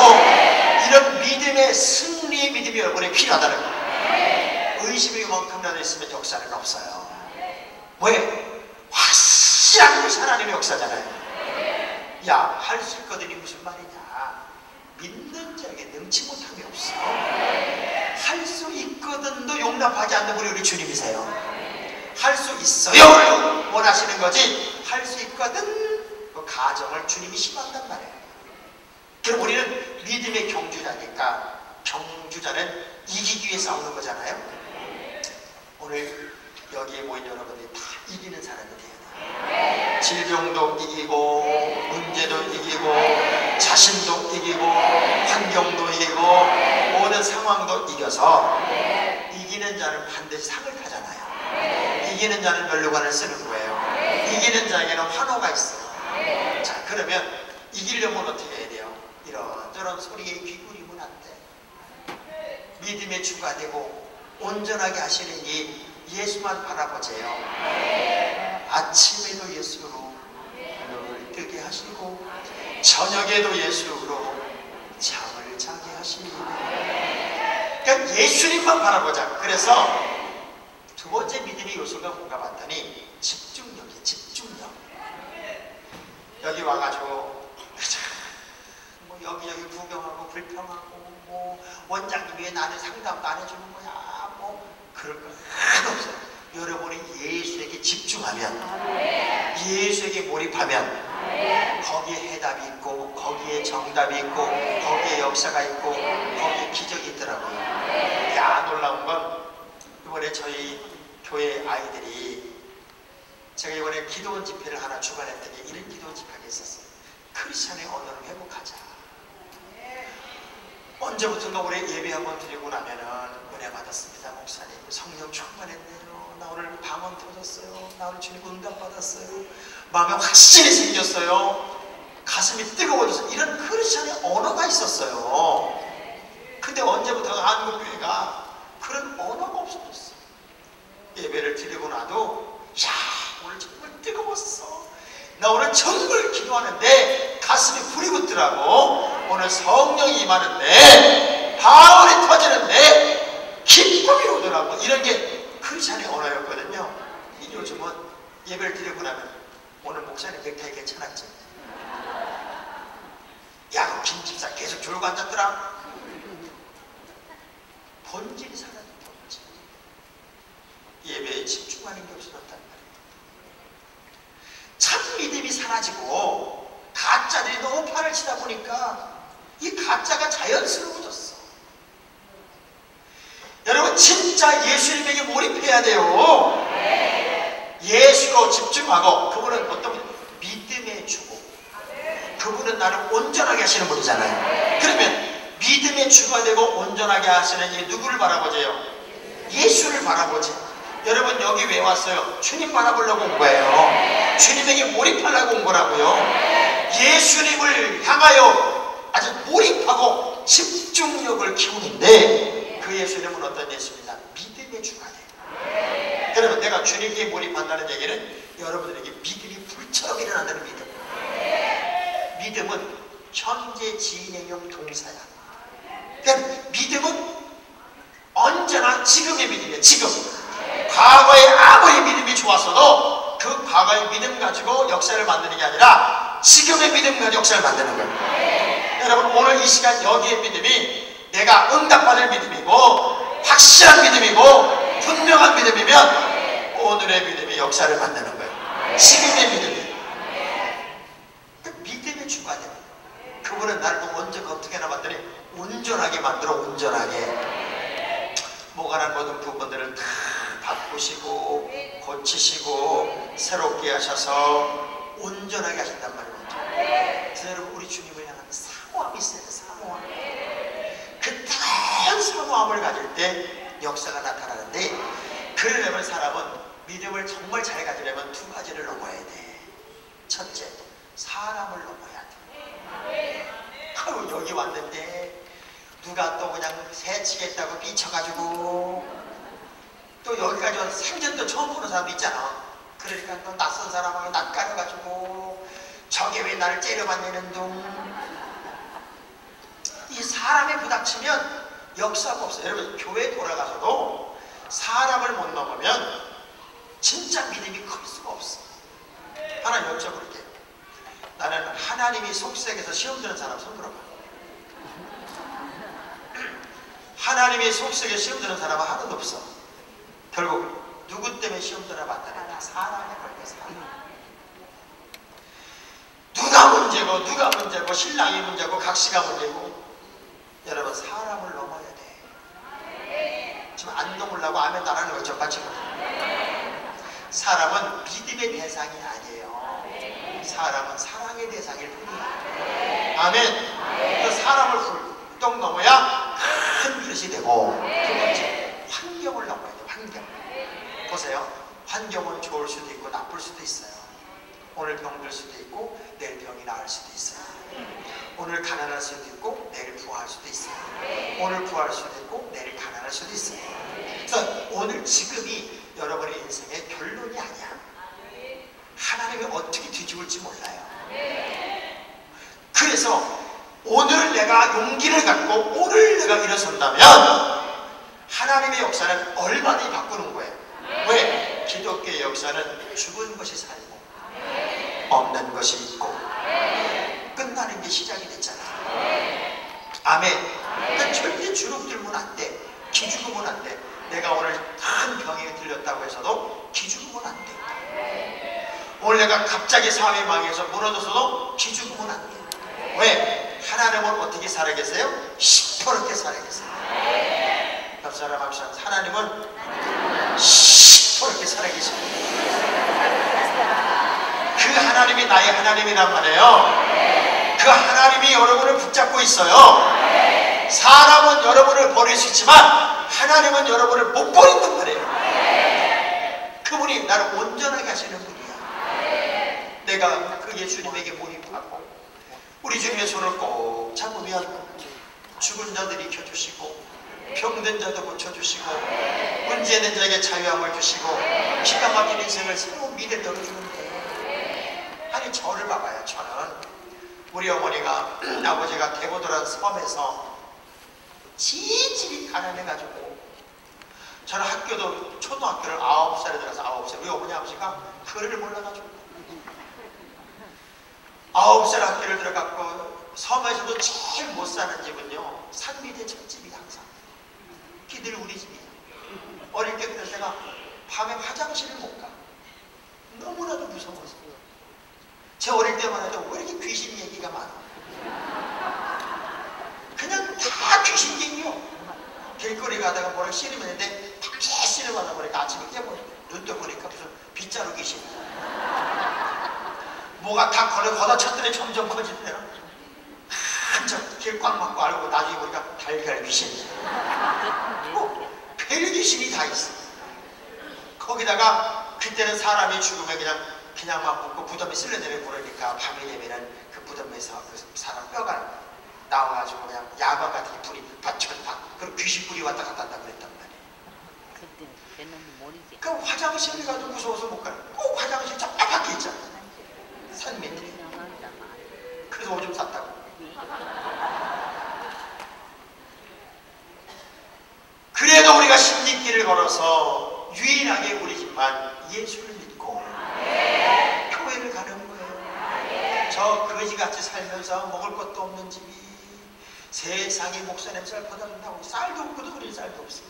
이런 믿음의 승리의 믿음이 여러분에게 필요하다는 거예요. 의심이 이만큼이라도 있으면 역사는 없어요. 왜? 확실한 것이 하나님의 역사잖아요. 야, 할 수 있거든이 무슨 말이냐. 믿는 자에게 능치 못함이 없어. 할 수 있거든도 용납하지 않는 분이 우리 주님이세요. 할 수 있어요 원하시는 거지 할 수 있거든 그 가정을 주님이 심한단 말이에요. 그럼 우리는 믿음의 경주자니까 경주자는 이기기 위해 싸우는 거잖아요. 오늘 여기에 모인 여러분들이 다 이기는 사람이 돼야 돼요. 질병도 이기고 문제도 이기고 자신도 이기고 환경도 이기고 모든 상황도 이겨서 이기는 자는 반드시 상을 타잖아요. 이기는 자는 면류관을 쓰는 거예요. 이기는 자에게는 환호가 있어요. 자, 그러면 이기려면 어떻게 해야 돼요? 이런저런 소리에 귀구리면 안 돼. 믿음의 주가 되고 온전하게 하시는 이 예수만 바라보세요. 아침에도 예수로 눈을 뜨게 하시고 저녁에도 예수로 잠을 자게 하시니 그러니까 예수님만 바라보자. 그래서 두 번째 믿음의 요소가 뭔가 봤더니 집중력이에요. 집중력. 여기 와가지고 뭐 여기저기 구경하고 불평하고 뭐 원장님이 왜 나는 상담도 안 해주는 거야 뭐 그럴 거 하나도 없어요. 여러분이 예수에게 집중하면 예수에게 몰입하면 거기에 해답이 있고 거기에 정답이 있고 거기에 역사가 있고 거기에 기적이 있더라고요. 야, 놀라운 건 이번에 저희 교회 아이들이 제가 이번에 기도원 집회를 하나 주관했더니 이런 기도원 집회가 있었어요. 크리스천의 언어를 회복하자. 언제부턴가 우리 예배 한번 드리고 나면은 은혜 받았습니다. 목사님 성령 충만했네요. 나 오늘 방언 터졌어요. 나 오늘 주님 응답 받았어요. 마음에 확신이 생겼어요. 가슴이 뜨거워졌어요. 이런 크리스천의 언어가 있었어요. 근데 언제부턴가 한국교회가 그런 언어가 없어졌어. 예배를 드리고 나도 야, 오늘 정말 뜨거웠어. 나 오늘 정말 기도하는데 가슴이 불이 붙더라고. 오늘 성령이 임하는데 바울이 터지는데 기쁨이 오더라고. 이런 게 크리스찬의 언어였거든요. 요즘은 예배를 드리고 나면 오늘 목사님 넥타이 괜찮았지? 야, 그럼 김 집사 계속 졸고 앉았더라. 본질이 사라져. 예배에 집중하는 게 없어졌단 말이에요. 참 믿음이 사라지고 가짜들이 너무 판을 치다 보니까 이 가짜가 자연스러워졌어. 여러분 진짜 예수님에게 몰입해야 돼요. 예수로 집중하고 그분은 어떤 믿음의 주고 그분은 나를 온전하게 하시는 분이잖아요. 그러면 믿음의 주가 되고 온전하게 하시는 이 누구를 바라보세요? 예수를 바라보지. 여러분 여기 왜 왔어요? 주님 바라보려고 온 거예요. 주님에게 몰입하려고 온 거라고요. 예수님을 향하여 아주 몰입하고 집중력을 키우는데 그 예수님은 어떤 예수입니다? 믿음의 주가 돼요. 여러분 내가 주님께 몰입한다는 얘기는 여러분들에게 믿음이 불처럼 일어난다는 믿음. 믿음은 현재 진행형 동사야. 그러니까 믿음은 언제나 지금의 믿음이에요. 지금. 과거에 아무리 믿음이 좋았어도 그 과거의 믿음 가지고 역사를 만드는 게 아니라 지금의 믿음 가지고 역사를 만드는 거예요. 여러분 오늘 이 시간 여기의 믿음이 내가 응답받을 믿음이고 확실한 믿음이고 분명한 믿음이면 오늘의 믿음이 역사를 만드는 거예요. 지금의 믿음이. 그 믿음의 주가 됩니다. 그분은 나를 언제 어떻게 하나 만드니 온전하게 만들어. 온전하게 모가란 모든 부분들을 다 바꾸시고 고치시고 새롭게 하셔서 온전하게 하신단 말이에요. 그래서 여러분 우리 주님을 향한 사모함이 있어야 돼요. 사모함. 그 뜨거운 사모함을 가질 때 역사가 나타나는데 그러려면 사람은 믿음을 정말 잘 가지려면 두 가지를 넘어야 돼. 첫째, 사람을 넘어야 돼. 아유 여기 왔는데 누가 또 그냥 새치겠다고 미쳐가지고 또 여기까지 와서 생전도 처음 보는 사람도 있잖아. 그러니까 또 낯선 사람하고 낯가려가지고 저게 왜 나를 째려봤냐는 둥. 이 사람에 부닥치면 역사가 없어요. 여러분 교회 돌아가서도 사람을 못 넘으면 진짜 믿음이 클 수가 없어. 하나 여쭤볼게. 나는 하나님이 속세에서 시험 드는 사람 손 들어봐. 하나님이 속세에 시험 드는 사람은 하나도 없어. 결국 누구 때문에 시험 들어봤다는 다 사람에 걸려. 사람. 누가 문제고 신랑이 문제고 각시가 문제고. 여러분 사람을 넘어야 돼. 지금 안 넘으려고 아멘 나라는 걸 전받지 못해. 사람은 믿음의 대상이 아니에요. 사람은 사랑의 대상일 뿐이야. 아멘. 그 사람을 훌떡 넘어야 큰 그릇이 되고. 두 번째, 환경을 넘어야 돼. 환경. 보세요. 환경은 좋을 수도 있고 나쁠 수도 있어요. 오늘 병들 수도 있고 내일 병이 나을 수도 있어요. 오늘 가난할 수도 있고 내일 부할 수도 있어요. 오늘 부할 수도 있고 내일 가난할 수도 있어요. 그래서 오늘 지금이 여러분의 인생의 결론이 아니야. 하나님이 어떻게 뒤집을지 몰라요. 그래서 오늘 내가 용기를 갖고 오늘 내가 일어선다면 하나님의 역사는 얼마든지 바꾸는 거예요. 왜? 기독교의 역사는 죽은 것이 살고 없는 것이 있고 끝나는 게 시작이 됐잖아요. 아멘. 그러니까 절대 주눅 들면 안 돼. 기죽으면 안 돼. 내가 오늘 큰 병에 들렸다고 해서도 기죽으면 안 돼. 오늘 내가 갑자기 사회 망해서 무너졌어도 기죽으면 안 돼. 왜? 하나님은 어떻게 살아계세요? 시퍼렇게 살아계세요. 옆 사람 합시다. 하나님은 시퍼렇게 살아계십니다. 그 하나님이 나의 하나님이란 말이에요. 그 하나님이 여러분을 붙잡고 있어요. 사람은 여러분을 버릴 수 있지만 하나님은 여러분을 못 버린단 말이에요. 그분이 나를 온전하게 하시는 분이야. 내가 그 예수님에게 몰입하고 우리 주님의 손을 꼭 잡으면 죽은 자들이 켜주시고 병든 자도 고쳐주시고 문제 있는 자에게 자유함을 주시고 기가 막힌 인생을 새로운 미래를 열어주는데, 아니 저를 봐봐요. 저는 우리 어머니가 아버지가 대보도란 섬에서 지질이 가난해가지고 저는 학교도 초등학교를 9살에 들어서 9살, 우리 어머니 아버지가 글을 몰라가지고 9살 학교를 들어갔고 섬에서도 제일 못 사는 집은요 산 밑에 찻집이 항상 늘 우리 집이야. 어릴 때 그래서 내가 밤에 화장실을 못 가. 너무나도 무서웠어. 제 어릴 때만 해도 왜 이렇게 귀신 얘기가 많아. 그냥 다 귀신 얘기요. 길거리 가다가 뭐를 씨름을 했는데 밤새 씨름하다 보니까 아침에 깨버려. 눈 떠 보니까 무슨 빗자루 귀신. 뭐가 다 걷어쳤더니 점점 커지더라. 한참 길 꽉 막고 알고 나중에 보니까 달걀 귀신이야. 별 귀신이 다 있어. 거기다가 그때는 사람이 죽으면 그냥 막 묻고 무덤에 쓸려내려 그러니까 밤이 되면은 그 무덤에서 그 사람 뼈가 나와가지고 그냥 야광 같은 불이 받쳐다. 그리고 귀신 불이 왔다 갔다 한다 그랬단 말이야. 그 화장실 가도 무서워서 못 가요. 꼭 화장실 저 밖에 있잖아. 산 밑에. 그래서 오줌 쌌다고. 그래도 우리가 십리길을 걸어서 유일하게 우리 집만 예수를 믿고 교회를 가는 거예요. 저 거지같이 살면서 먹을 것도 없는 집이 세상에 목사 냄새를 퍼다준다고 쌀도 없거든. 우리 쌀도 없어.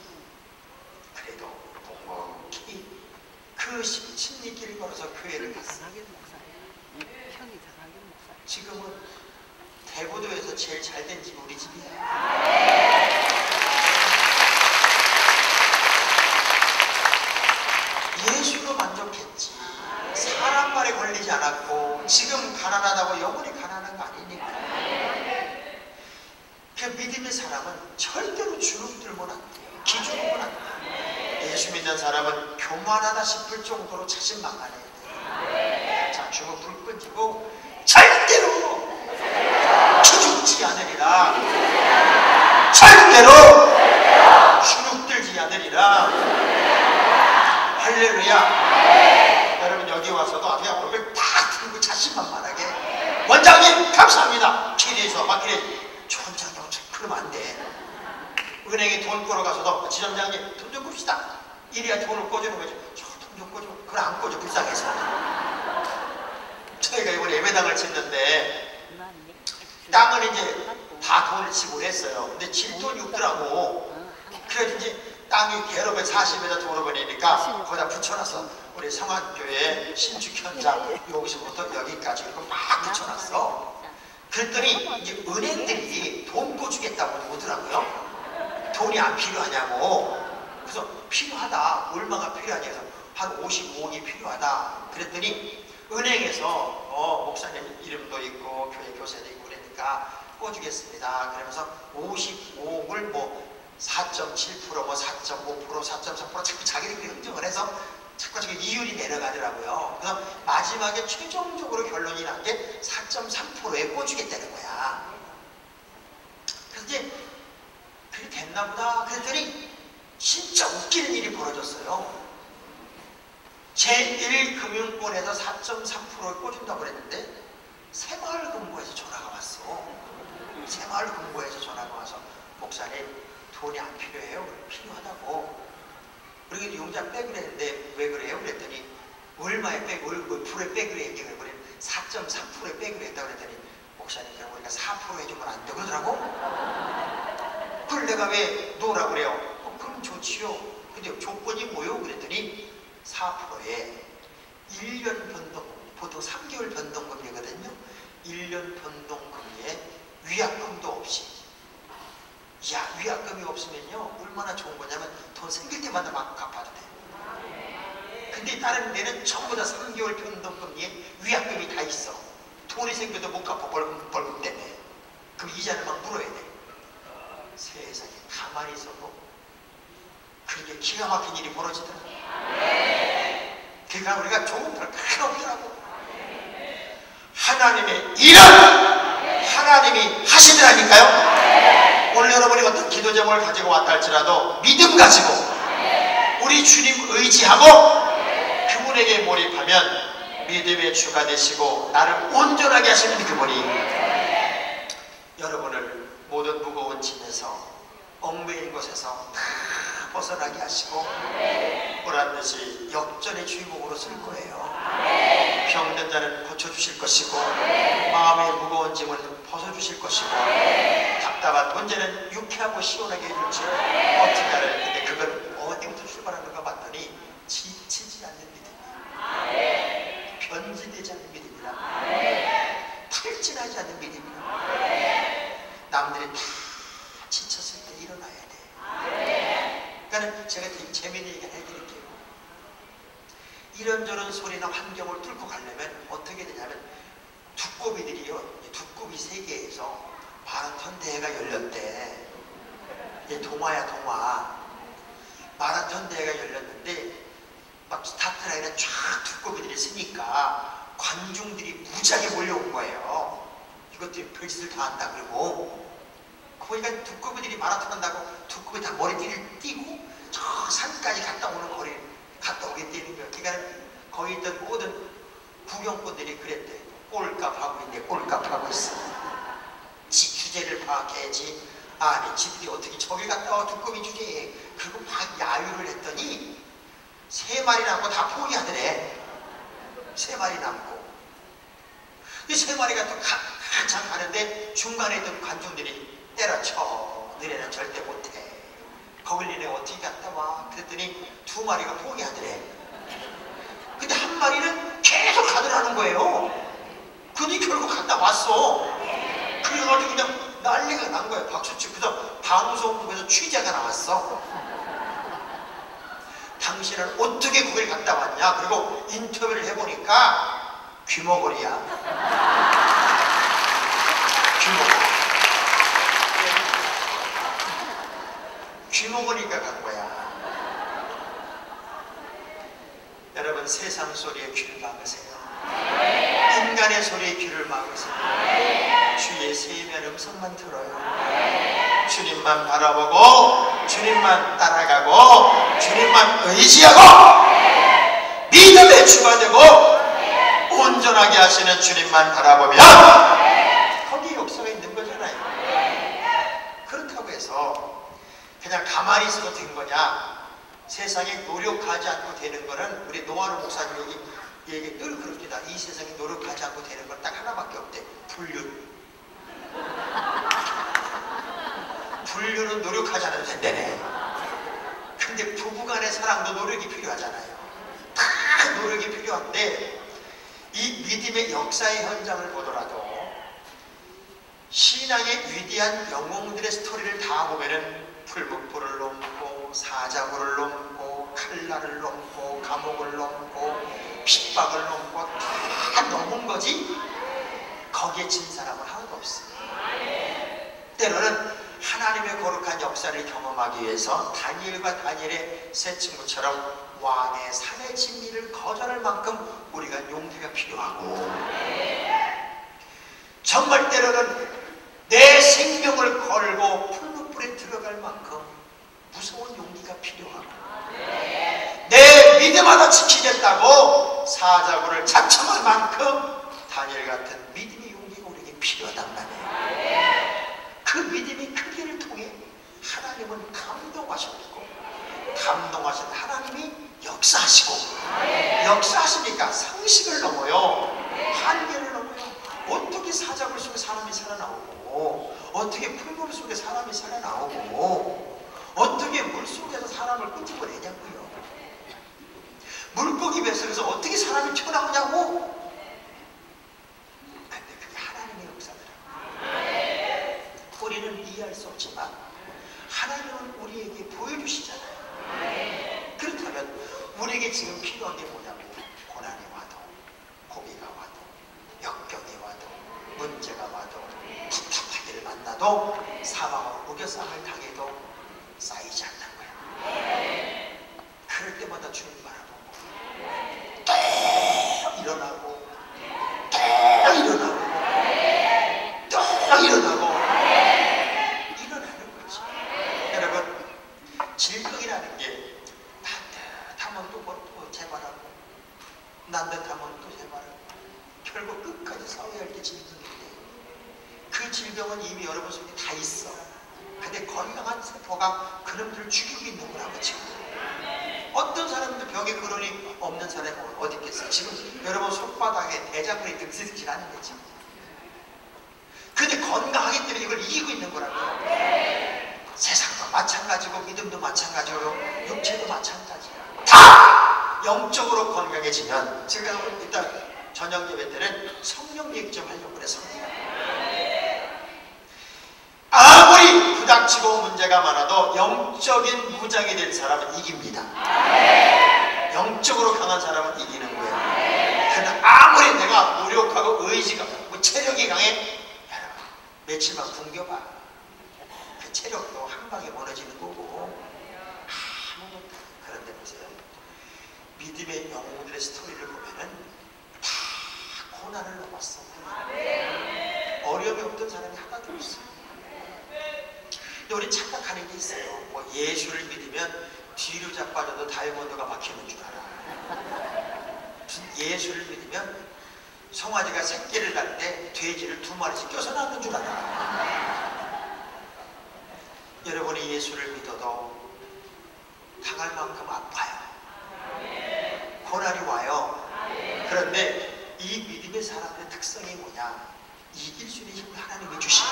그래도 묵묵히 그 십리길을 걸어서 교회를 갔어. 지금은 대구도에서 제일 잘된 집이 우리 집이야. 예수로 만족했지. 사람 말에 걸리지 않았고 지금 가난하다고 영원히 가난한 거 아니니까. 그 믿음의 사람은 절대로 주눅들면 안 돼요. 기죽으면 안 돼요. 예수 믿는 사람은 교만하다 싶을 정도로 자신만만해야 돼요. 자, 주먹 불 끄지고 절대로 주눅지 않으리라. 절대로 주눅들지 않으리라. 할렐루야. 여러분 여기 와서도 그냥 얼굴 딱 들고 자신만만하게 원장님 감사합니다. 길에서 막길에 저 원장님 그러면 안 돼. 은행에 돈 끌어 가서도 지점장님 돈 좀 봅시다. 이래야 돈을 꿔주는 거죠. 저 돈 좀 꿔줘. 그걸 안 꿔줘. 불쌍해서. 저희가 이번에 예배당을 짓는데 땅은 이제 다 돈을 지불했어요. 근데 질 돈이 없더라고. 그래서 이제 땅이 개럽에 40m 돈을 보내니까 거기다 붙여놨어. 우리 성안교회 신축 현장 여기서부터 여기까지 이렇게 막 붙여놨어. 그랬더니 이제 은행들이 돈 꿔주겠다고 오더라고요. 돈이 안 필요하냐고. 그래서 필요하다. 얼마가 필요하냐 해서 한 55억이 필요하다. 그랬더니 은행에서 목사님 이름도 있고 교회 교세도 있고 그러니까 꿔주겠습니다. 그러면서 55억을 뭐 4.7% 뭐 4.5% 4.3% 자꾸 자기들끼리 흥정을 해서 자꾸 저기 이율이 내려가더라고요. 그래서 마지막에 최종적으로 결론이 난 게 4.3%에 꽂주겠다는 거야. 그래서 이제 그게 됐나 보다 그랬더니 진짜 웃기는 일이 벌어졌어요. 제1금융권에서 4.3%에 꽂준다고 그랬는데 새마을금고에서 전화가 왔어. 새마을금고에서 전화가 와서 목사님 돈이 안 필요해요? 필요하다고. 그리고 용자 빼기로 했는데 왜 그래요? 그랬더니 얼마에 빼고 불에 빼기로 했길래 4.3%에 빼기로 했다고 그랬더니 목사님 그럼 우리가 4% 해주면 안 돼 그러더라고. 그걸 내가 왜 놓으라고 그래요? 그럼 좋지요. 근데 조건이 뭐요? 그랬더니 4%에 1년 변동, 보통 3개월 변동금리거든요. 1년 변동금리에 위약금도 없이. 야, 위약금이 없으면요 얼마나 좋은 거냐면 돈 생길 때마다 막 갚아도 돼. 근데 다른 데는 전부 다 3개월 변동금리에 위약금이 다 있어. 돈이 생겨도 못 갚아. 벌금 때문에. 그럼 이자를 막 물어야 돼. 세상에 가만히 있어도 그렇게 기가 막힌 일이 벌어지더라. 그러니까 우리가 좋은 별 큰 없더라고. 하나님의 일은 하나님이 하시더라니까요. 오늘 여러분이 어떤 기도 제목을 가지고 왔다 할지라도 믿음 가지고 우리 주님 의지하고 그분에게 몰입하면 믿음의 주가 되시고 나를 온전하게 하시는 그분이 여러분을 모든 무거운 짐에서 얽매인 곳에서 다 벗어나게 하시고 보란듯이 역전의 주인공으로 쓸 거예요. 병든 자는 고쳐주실 것이고 마음의 무거운 짐은 벗어주실 것이고 답답한 문제는 유쾌하고 시원하게 해줄지 어떻게 하는. 근데 그걸 어디부터 출발하는가 봤더니 지치지 않는 믿음이야. 변질되지 않는 믿음이라. 탈진하지 않는 믿음이라. 남들이 다 지쳤을 때 일어나야 돼. 그러니까 제가 되게 재미있는 얘기를 해드릴게요. 이런저런 소리나 환경을 뚫고 가려면 어떻게 되냐면 두꺼비들이요, 이 두꺼비 세계에서 마라톤 대회가 열렸대. 이게 동화야, 동화. 마라톤 대회가 열렸는데 막 스타트 라인에 쫙 두꺼비들이 서니까 관중들이 무지하게 몰려온 거예요. 이것들이 별짓을 다 한다. 그리고 보니까 두꺼비들이 마라톤 한다고 두꺼비 다 머리띠를 띄고 저 산까지 갔다 오는 거리 갔다 오게 되는 거예요. 그러니까 거기 있던 모든 구경꾼들이 그랬대. 꼴값 하고 있네. 꼴값 하고 있어. 지 주제를 파악해야지. 아니 지들이 어떻게 저길 갔다 와 두꺼비 주제에. 그리고 막 야유를 했더니 3마리 남고 다 포기하더래. 3마리 남고. 이 3마리가 또 한참 가는데 중간에 있던 관중들이 때려쳐. 너네는 절대 못해. 거길 니네 어떻게 갔다 와. 그랬더니 2마리가 포기하더래. 근데 1마리는 계속 가더라는 거예요. 그니 결국 갔다 왔어. 그래가지고 그냥 난리가 난 거예요. 박수치고. 그래서 방송국에서 취재가 나왔어. 당신은 어떻게 거길 갔다 왔냐. 그리고 인터뷰를 해보니까 귀머거리야. 귀머거리. 귀머거리가 간 거야. 여러분 세상 소리에 귀를 막으세요. 인간의 소리에 귀를 막으세요. 주의 세미한 음성만 들어요. 주님만 바라보고 주님만 따라가고 주님만 의지하고 믿음의 주가 되고 온전하게 하시는 주님만 바라보면 거기에 역사가 있는 거잖아요. 그렇다고 해서 그냥 가만히 있어도 된 거냐. 세상에 노력하지 않고 되는 거는 우리 노아르 목사님 얘기 늘 그럽니다. 이 세상에 노력하지 않고 되는 건 딱 하나밖에 없대. 불륜. 불륜은 노력하지 않아도 된다네. 근데 부부간의 사랑도 노력이 필요하잖아요. 다 노력이 필요한데 이 믿음의 역사의 현장을 보더라도 신앙의 위대한 영웅들의 스토리를 다 보면은 풀목불을 넘고 사자굴을 넘고 칼날을 넘고 감옥을 넘고 핍박을 넘고 다 넘은 거지 거기에 진 사람은 하나도 없어. 때로는 하나님의 거룩한 역사를 경험하기 위해서 다니엘과 다니엘의 세 친구처럼 왕의 산의 진리를 거절할 만큼 우리가 용기가 필요하고 정말 때로는 내 생명을 걸고 풀무불에 들어갈 만큼 무서운 용기가 필요하고 내 믿음 하나 지키겠다고 사자굴을 자청할 만큼 다니엘 같은 믿음의 용기가 우리에게 필요하단 말이에요. 그 믿음의 크기를 통해 하나님은 감동하셨고 감동하신 하나님이 역사하시고 역사하시니까 상식을 넘어요. 한계를 넘어요. 어떻게 사자굴 속에 사람이 살아나오고 어떻게 풀물 속에 사람이 살아나오고 어떻게 물 속에서 사람을 끄집어내냐고요. 물고기 뱃속에서 어떻게 사람이 튀어나오냐고. 근데 그게 하나님의 역사더라고요. 우리는 이해할 수 없지만 하나님은 우리에게 보여주시잖아요. 그렇다면 우리에게 지금 필요한 게 뭐냐고. 고난이 와도 고비가 와도 역경이 와도 문제가 와도 답답하기를 만나도 사망으로 우겨쌈을 당해도 쌓이지 않는 거야. 그럴 때마다 주님 바라보고 또 일어나고 또 일어나고 또 일어나고 일어나는 거지. 여러분 질병이라는 게 난듯하면 또 재발하고 난듯하면 또 재발하고 결국 끝까지 싸워야 할 게 질병인데 그 질병은 이미 여러분 속에 다 있어. 근데 건강한 세포가 그놈들을 죽이고 있는 거라고 지금. 어떤 사람들 병에 근원이 없는 사람이 어디 있겠어요. 지금 여러분 손바닥에 대장근이 득실득실 하는 거죠. 근데 건강하기 때문에 이걸 이기고 있는 거라고요. 세상도 마찬가지고 믿음도 마찬가지고 육체도 마찬가지야. 다 영적으로 건강해지면 제가 일단 저녁 예배 때는 성령 얘기 좀 하려고 그래. 성령. 아무리 부닥치고 문제가 많아도 영적인 무장이 된 사람은 이깁니다. 영적으로 강한 사람은 이기는 거예요. 근데 아무리 내가 노력하고 의지가 뭐 체력이 강해. 여러분, 며칠만 굶겨봐. 그 체력도 한 방에 무너지는 거고. 아무것도. 그런데 보세요. 믿음의 영웅들의 스토리를 보면은 다 고난을 넘었어. 어려움이 없던 사람이 하나도 없어. 근데 우리 착각하는 게 있어요. 뭐 예수를 믿으면 뒤로 자빠져도 다이아몬드가 박히는 줄 알아. 예수를 믿으면 송아지가 새끼를 낳을 때 돼지를 2마리씩 껴서 낳는 줄 알아. 여러분이 예수를 믿어도 당할 만큼 아파요. 고난이 와요. 그런데 이 믿음의 사람들의 특성이 뭐냐? 이길 수 있는 힘을 하나님이 주시는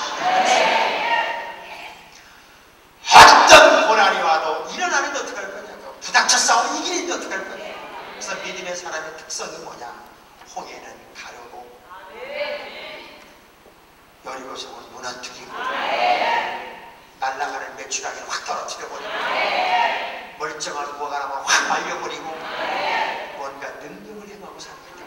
어떤 고난이 와도 일어나는데 어떡할 거냐고, 부닥쳐 싸워 이기는데 어떡할 거냐. 그래서 믿음의 사람의 특성이 뭐냐? 홍해는 가르고 여리고성은 무너뜨리고 날아가는 메추라기를 확 떨어뜨려버리고 멀쩡한 무화과 나무를 확 말려버리고 뭔가 능력을 행하고 삽니다.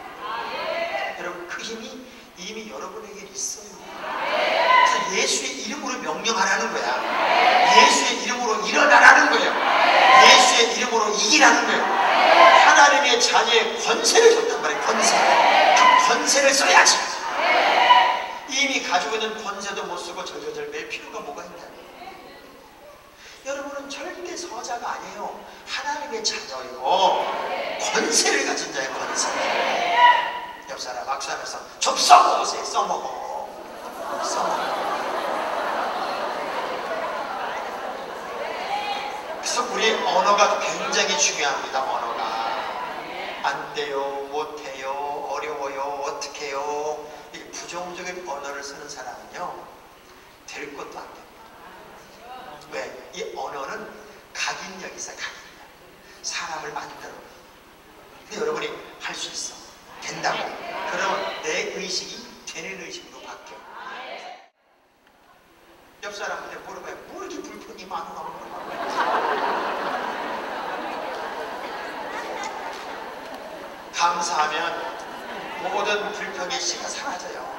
여러분, 그 힘이 이미 여러분에게 있어요. 그래서 예수의 이름으로 명령하라는 거야. 예수의 이름으로 일어나라는 거예요. 예수의 이름으로 이기라는 거예요. 하나님의 자녀의 권세를 줬단 말이에요. 권세. 그 권세를 써야지. 이미 가지고 있는 권세도 못 쓰고 절절절 맬 필요가 뭐가 있냐. 여러분은 절대 서자가 아니에요. 하나님의 자녀이고 권세를 가진 자예요. 권세. 옆 사람 악수하면서 좀 써먹으세요. 써먹어. 써먹어. 그래서 우리 언어가 굉장히 중요합니다. 언어가 안 돼요, 못해요, 어려워요, 어떡해요. 이 부정적인 언어를 쓰는 사람은요 될 것도 안 됩니다. 왜? 이 언어는 각인력이 있어요. 각인력. 사람을 만들어. 근데 여러분이 할 수 있어. 된다고. 그러면 내 의식이 되는 의식으로 바뀌어. 옆 사람한테 물어봐요. 뭐 이렇게 불편이 많은가 물어봐요. 감사하면 모든 불평의 씨가 사라져요.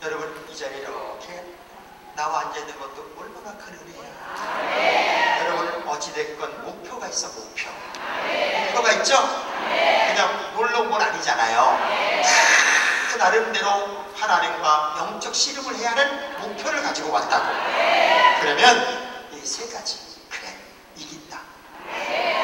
여러분, 이 자리에 이렇게 나와 앉아있는 것도 얼마나 큰 은혜야. 여러분, 어찌됐건 목표가 있어. 목표가 있죠? 그냥 놀러 온 건 아니잖아요. 다 나름대로 하나님과 영적 씨름을 해야 하는 목표를 가지고 왔다고. 그러면 이 세 가지. 그래, 이긴다.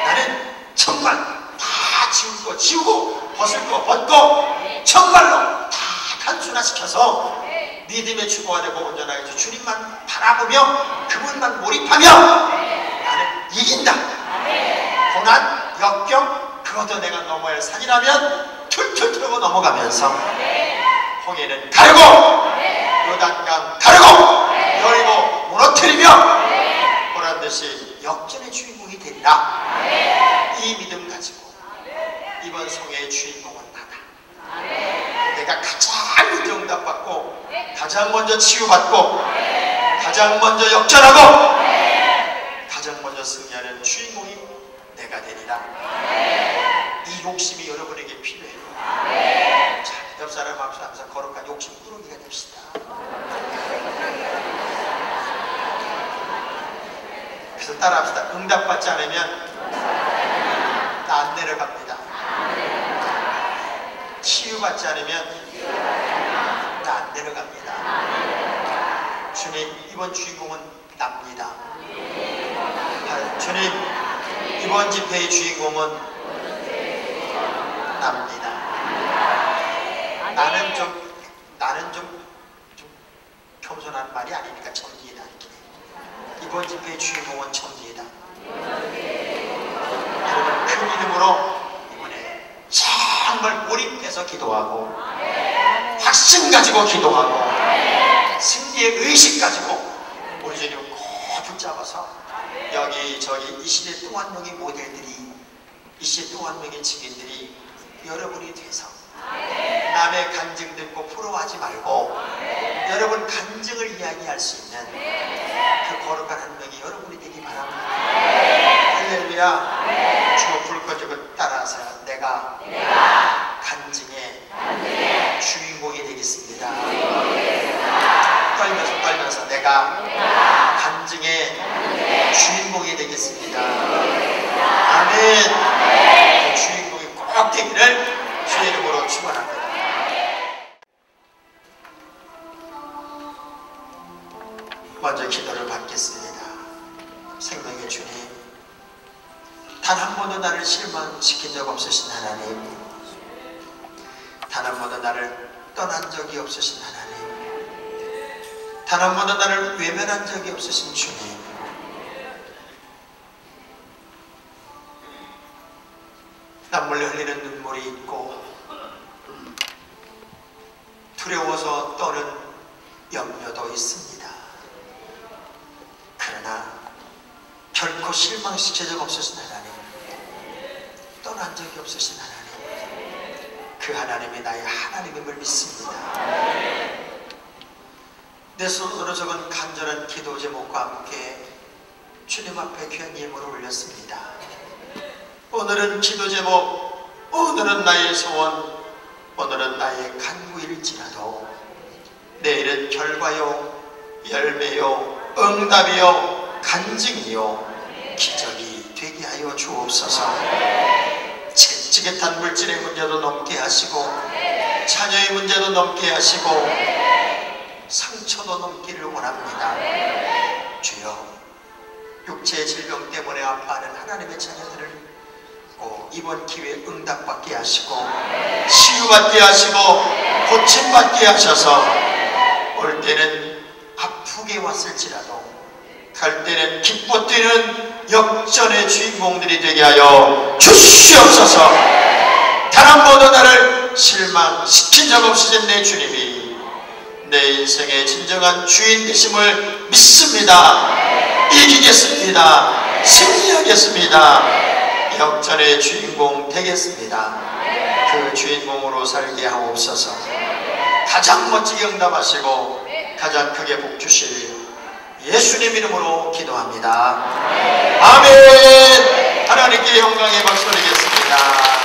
나는 정말 다 지울 거 지우고 벗을 거 벗고 정말로 다 단순화시켜서 믿음의 주거가 되고 온전하게 해서 주님만 바라보며 그분만 몰입하며 나는 이긴다. 고난, 역경, 그것도 내가 넘어야 할 산이라면 툴툴 틀고 넘어가면서 홍해는 가르고 요단강 가르고 여리고 무너뜨리며 보란듯이 역전의 주인공이 되리라. 이 믿음 가지고 이번 성회의 주인공은 나다. 내가 가장 먼저 응답받고 가장 먼저 치유받고 가장 먼저 역전하고 가장 먼저 승리하는 주인공이 내가 되리라. 이 욕심이 여러분에게 필요해요. 자, 옆 사람 앞서면서 거룩한 욕심 꾸러기가 됩시다. 그래서 따라합시다. 응답받지 않으면 나 안 내려갑니다. 치유받지 않으면 나 안 내려갑니다. 주님, 이번 주인공은 납니다. 주님, 이번 집회의 주인공은 납니다. 나는 좀 겸손한 말이 아니니까 천지이다. 이번 집회의 주인공은 천지이다. 여러분, 그 믿음으로 이번에 정말 몰입해서 기도하고 확신 가지고 기도하고 승리의 의식 가지고 우리 주님 꼭 붙잡아서 여기 저기 이 시대 또 한 명의 모델들이, 이 시대 또 한 명의 증인들이 여러분이 돼서 남의 간증 듣고 부러워하지 말고 여러분 간증을 이야기할 수 있는 그 거룩한 한 명이 여러분이 되기 바랍니다. 할렐루야. 주어 불 꺼지고 따라하세요. 내가 간증에 주인공이 되겠습니다. 떨면서 내가 간증의 주인공이 되겠습니다. 아멘. 그 주인공이 꼭 되기를 주의 이름으로 축원합니다. 먼저 기도를 받겠습니다. 생명의 주님, 단 한 번도 나를 실망시킨 적 없으신 하나님, 단 한 번도 나를 떠난 적이 없으신 하나님, 단 한 번도 나를 외면한 적이 없으신 주님, 남물 흘리는 눈물이 있고 두려워서 떠는 염려도 있습니다. 그러나 결코 실망시킨 적 없으신 하나님, 떠난 적이 없으신 하나님, 그 하나님이 나의 하나님임을 믿습니다. 내 손으로 적은 간절한 기도 제목과 함께 주님 앞에 귀한 예물을 올렸습니다. 오늘은 기도 제목, 오늘은 나의 소원, 오늘은 나의 간구일지라도 내일은 결과요, 열매요, 응답이요, 간증이요, 기적이 되게 하여 주옵소서. 지긋지긋한 물질의 문제도 넘게 하시고, 자녀의 문제도 넘게 하시고, 상처도 넘기를 원합니다. 주여, 육체의 질병 때문에 아파하는 하나님의 자녀들을 꼭 이번 기회에 응답받게 하시고, 치유받게 하시고, 고침받게 하셔서 올 때는 아프게 왔을지라도 갈 때는 기뻐 뛰는 역전의 주인공들이 되게 하여 주시옵소서. 단 한 번도 나를 실망시킨 적 없으신 내 주님이 내 인생의 진정한 주인 되심을 믿습니다. 이기겠습니다. 승리하겠습니다. 역전의 주인공 되겠습니다. 그 주인공으로 살게 하옵소서. 가장 멋지게 응답하시고 가장 크게 복 주실 예수님 이름으로 기도합니다. 아멘. 하나님께 영광의 박수 드리겠습니다.